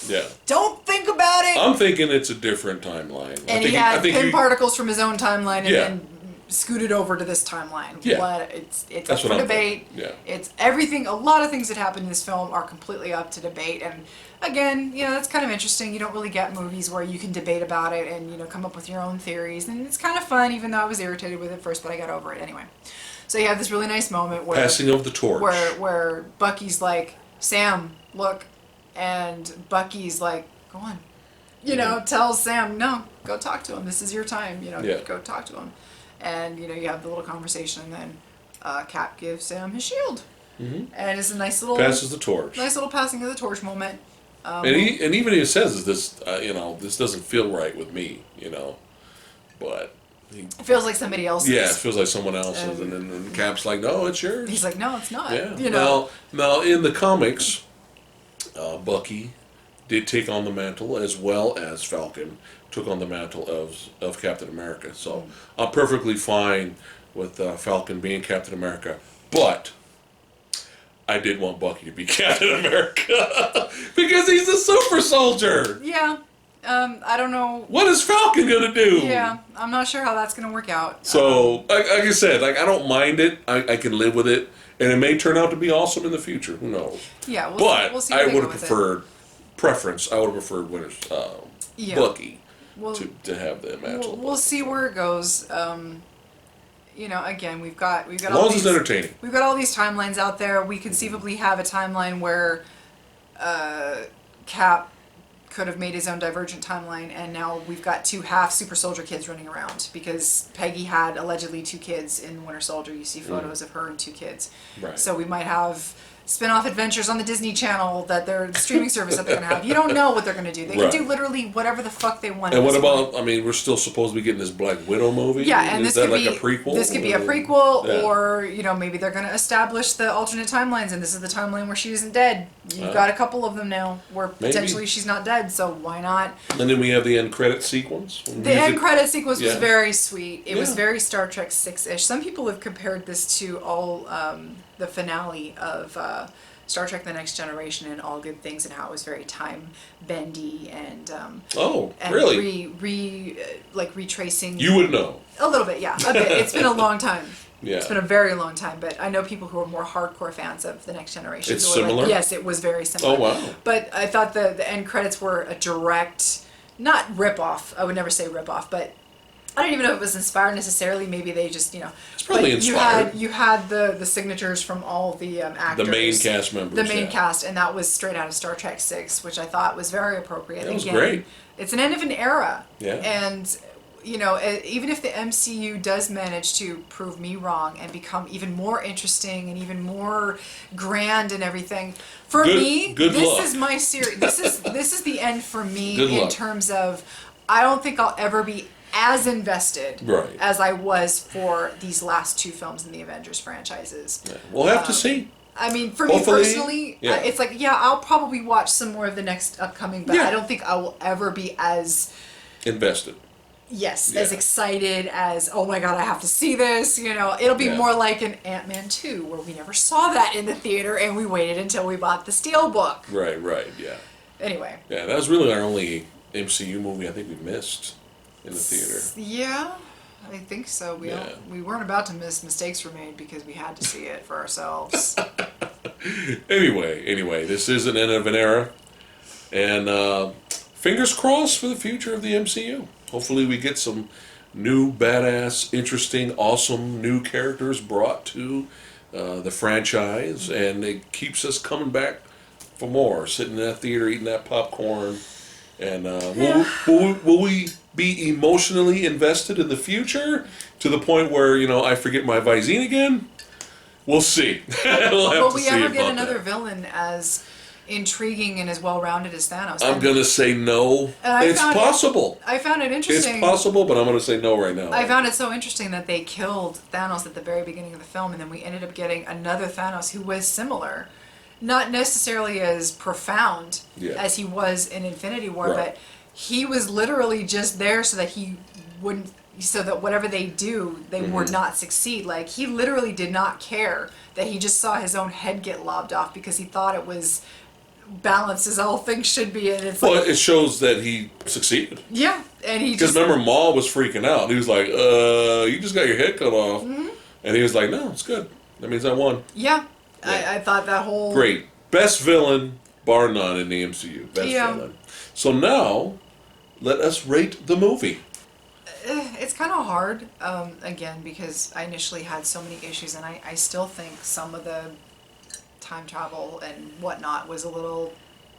Yeah. Don't think about it. I'm thinking it's a different timeline. And he had Pym particles from his own timeline and then scooted over to this timeline. Yeah. It's up for debate. Yeah. It's everything. A lot of things that happen in this film are completely up to debate. And again, you know, that's kind of interesting. You don't really get movies where you can debate about it and, you know, come up with your own theories. And it's kind of fun, even though I was irritated with it first, but I got over it anyway. So you have this really nice moment where passing of the torch, where Bucky's like, Sam, look, and Bucky's like, go on. You know, tells Sam, no, go talk to him. This is your time. You know, go talk to him. And, you know, you have the little conversation, and then Cap gives Sam his shield. Mm-hmm. And it's a nice little... passes the torch. Nice little passing of the torch moment. And even he says, this, you know, this doesn't feel right with me, you know. But... it feels like somebody else's. Yeah, it feels like someone else's. And then Cap's like, no, it's yours. He's like, no, it's not. Yeah. You know? Now, in the comics, Bucky did take on the mantle, as well as Falcon took on the mantle of Captain America. So I'm perfectly fine with Falcon being Captain America. But I did want Bucky to be Captain America because he's a super soldier. Yeah. I don't know. What is Falcon gonna do? Yeah, I'm not sure how that's gonna work out. So, like I said, like I don't mind it. I can live with it, and it may turn out to be awesome in the future. Who knows? Yeah, we'll see. I would have preferred Bucky to have the mantle. We'll see where it goes. You know, again, we've got as long as it's entertaining. We've got all these timelines out there. We conceivably have a timeline where Cap could have made his own divergent timeline, and now we've got 2 half super soldier kids running around because Peggy had allegedly 2 kids in Winter Soldier. You see photos of her and 2 kids. Right. So we might have spin-off adventures on the Disney Channel, that they're the streaming service that they're going to have. You don't know what they're going to do. They can do literally whatever the fuck they want. And what about, I mean, we're still supposed to be getting this Black Widow movie? Yeah, and is that like a prequel? This could be a prequel, or, you know, maybe they're going to establish the alternate timelines, and this is the timeline where she isn't dead. You've got a couple of them now where potentially she's not dead, so why not? And then we have the end credit sequence. The end credit sequence was very sweet. It was very Star Trek 6-ish. Some people have compared this to all the finale of Star Trek: The Next Generation and All Good Things, and how it was very time bendy and really retracing. You would know a little bit, yeah, a bit. It's been a long time. Yeah. It's been a very long time, but I know people who are more hardcore fans of The Next Generation. It's similar? Like, yes, it was very similar. Oh, wow. But I thought the end credits were a direct, not rip-off, I would never say rip-off, but I don't even know if it was inspired necessarily. Maybe they just, you know. It's probably inspired. You had the signatures from all the actors. The main cast members. The main cast, and that was straight out of Star Trek 6, which I thought was very appropriate. That was great. It's an end of an era. Yeah. And, you know, even if the MCU does manage to prove me wrong and become even more interesting and even more grand and everything, for me, this is my series. This is the end for me in terms of, I don't think I'll ever be as invested as I was for these last 2 films in the Avengers franchises. Yeah. We'll have to see. I mean, for me personally, it's like, I'll probably watch some more of the next upcoming, but I don't think I will ever be as invested. Yes, as excited as, oh my god, I have to see this. You know, it'll be more like an Ant-Man 2, where we never saw that in the theater, and we waited until we bought the Steelbook. Right, yeah. Anyway. Yeah, that was really our only MCU movie I think we missed in the theater. Yeah. I think so. Yeah. We weren't about to miss mistakes were made because we had to see it for ourselves. Anyway, this is an end of an era. And fingers crossed for the future of the MCU. Hopefully we get some new, badass, interesting, awesome new characters brought to the franchise. And it keeps us coming back for more. Sitting in that theater, eating that popcorn. And will we be emotionally invested in the future to the point where, I forget my Visine again? We'll see. Will we ever get another villain as intriguing and as well-rounded as Thanos? I'm going to say no. It's possible. I found it interesting. It's possible, but I'm going to say no right now. I found it so interesting that they killed Thanos at the very beginning of the film, and then we ended up getting another Thanos who was similar. Not necessarily as profound as he was in Infinity War, but he was literally just there so that whatever they do, they would not succeed. Like, he literally did not care that he just saw his own head get lobbed off because he thought it was balanced as all things should be. And it's it shows that he succeeded. Yeah, and because remember, Maul was freaking out. He was like, you just got your head cut off. And he was like, no, it's good. That means I won. Yeah. I thought that whole... Great. Best villain, bar none, in the MCU. Best villain. So now, let us rate the movie. It's kind of hard, again, because I initially had so many issues, and I still think some of the time travel and whatnot was a little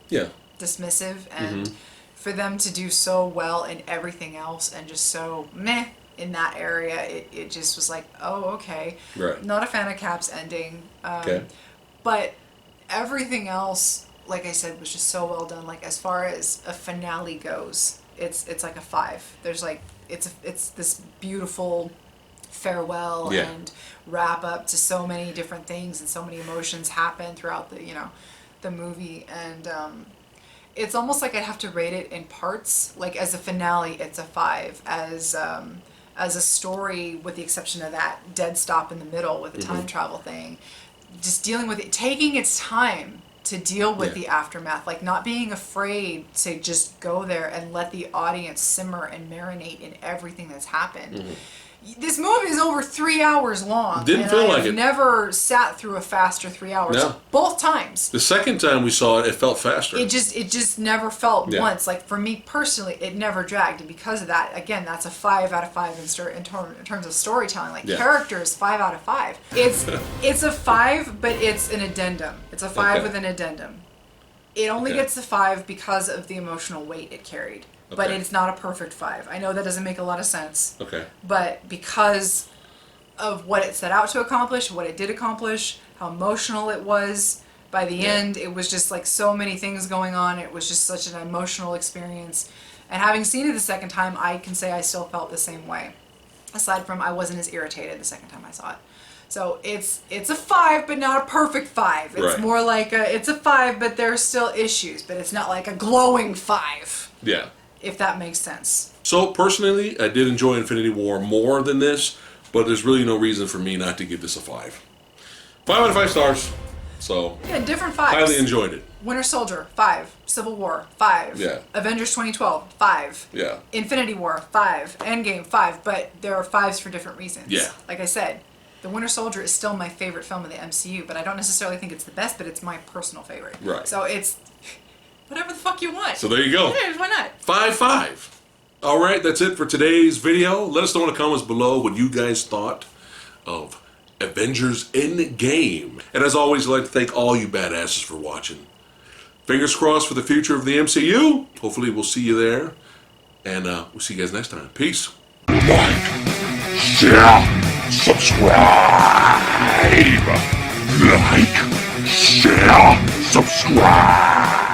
dismissive, and for them to do so well in everything else and just so meh in that area, it just was like, oh, okay. Right. Not a fan of Cap's ending. Okay. But everything else, like I said, was just so well done. Like, as far as a finale goes, it's like a 5. There's like, it's this beautiful farewell and wrap up to so many different things, and so many emotions happen throughout the movie, and it's almost like I'd have to rate it in parts. Like, as a finale, it's a 5. As a story, with the exception of that dead stop in the middle with the time travel thing, just dealing with it, taking its time to deal with the aftermath, like not being afraid to just go there and let the audience simmer and marinate in everything that's happened. This movie is over 3 hours long. Didn't feel like it. I've never sat through a faster 3 hours. No. Both times. The second time we saw it, it felt faster. It just never felt once. Like, for me personally, it never dragged. And because of that, again, that's a 5 out of 5 in terms of storytelling. Like, characters, 5 out of 5. It's a 5, but it's an addendum. It's a 5 with an addendum. It only gets a 5 because of the emotional weight it carried. But it's not a perfect 5. I know that doesn't make a lot of sense. Okay. But because of what it set out to accomplish, what it did accomplish, how emotional it was, by the end, it was just like so many things going on. It was just such an emotional experience. And having seen it the second time, I can say I still felt the same way. Aside from, I wasn't as irritated the second time I saw it. So it's a 5, but not a perfect 5. It's more like it's a 5, but there are still issues. But it's not like a glowing 5. Yeah. If that makes sense. So, personally, I did enjoy Infinity War more than this, but there's really no reason for me not to give this a 5. 5 out of 5 stars. So, yeah, different 5s. Highly enjoyed it. Winter Soldier, 5. Civil War, 5. Yeah. Avengers 2012, 5. Yeah. Infinity War, 5. Endgame, 5. But there are 5s for different reasons. Yeah. Like I said, The Winter Soldier is still my favorite film in the MCU, but I don't necessarily think it's the best, but it's my personal favorite. Right. So it's whatever the fuck you want. So there you go. Yeah, why not? 5-5. All right, that's it for today's video. Let us know in the comments below what you guys thought of Avengers Endgame. And as always, I'd like to thank all you badasses for watching. Fingers crossed for the future of the MCU. Hopefully we'll see you there. And we'll see you guys next time. Peace. Like, share, subscribe. Like, share, subscribe.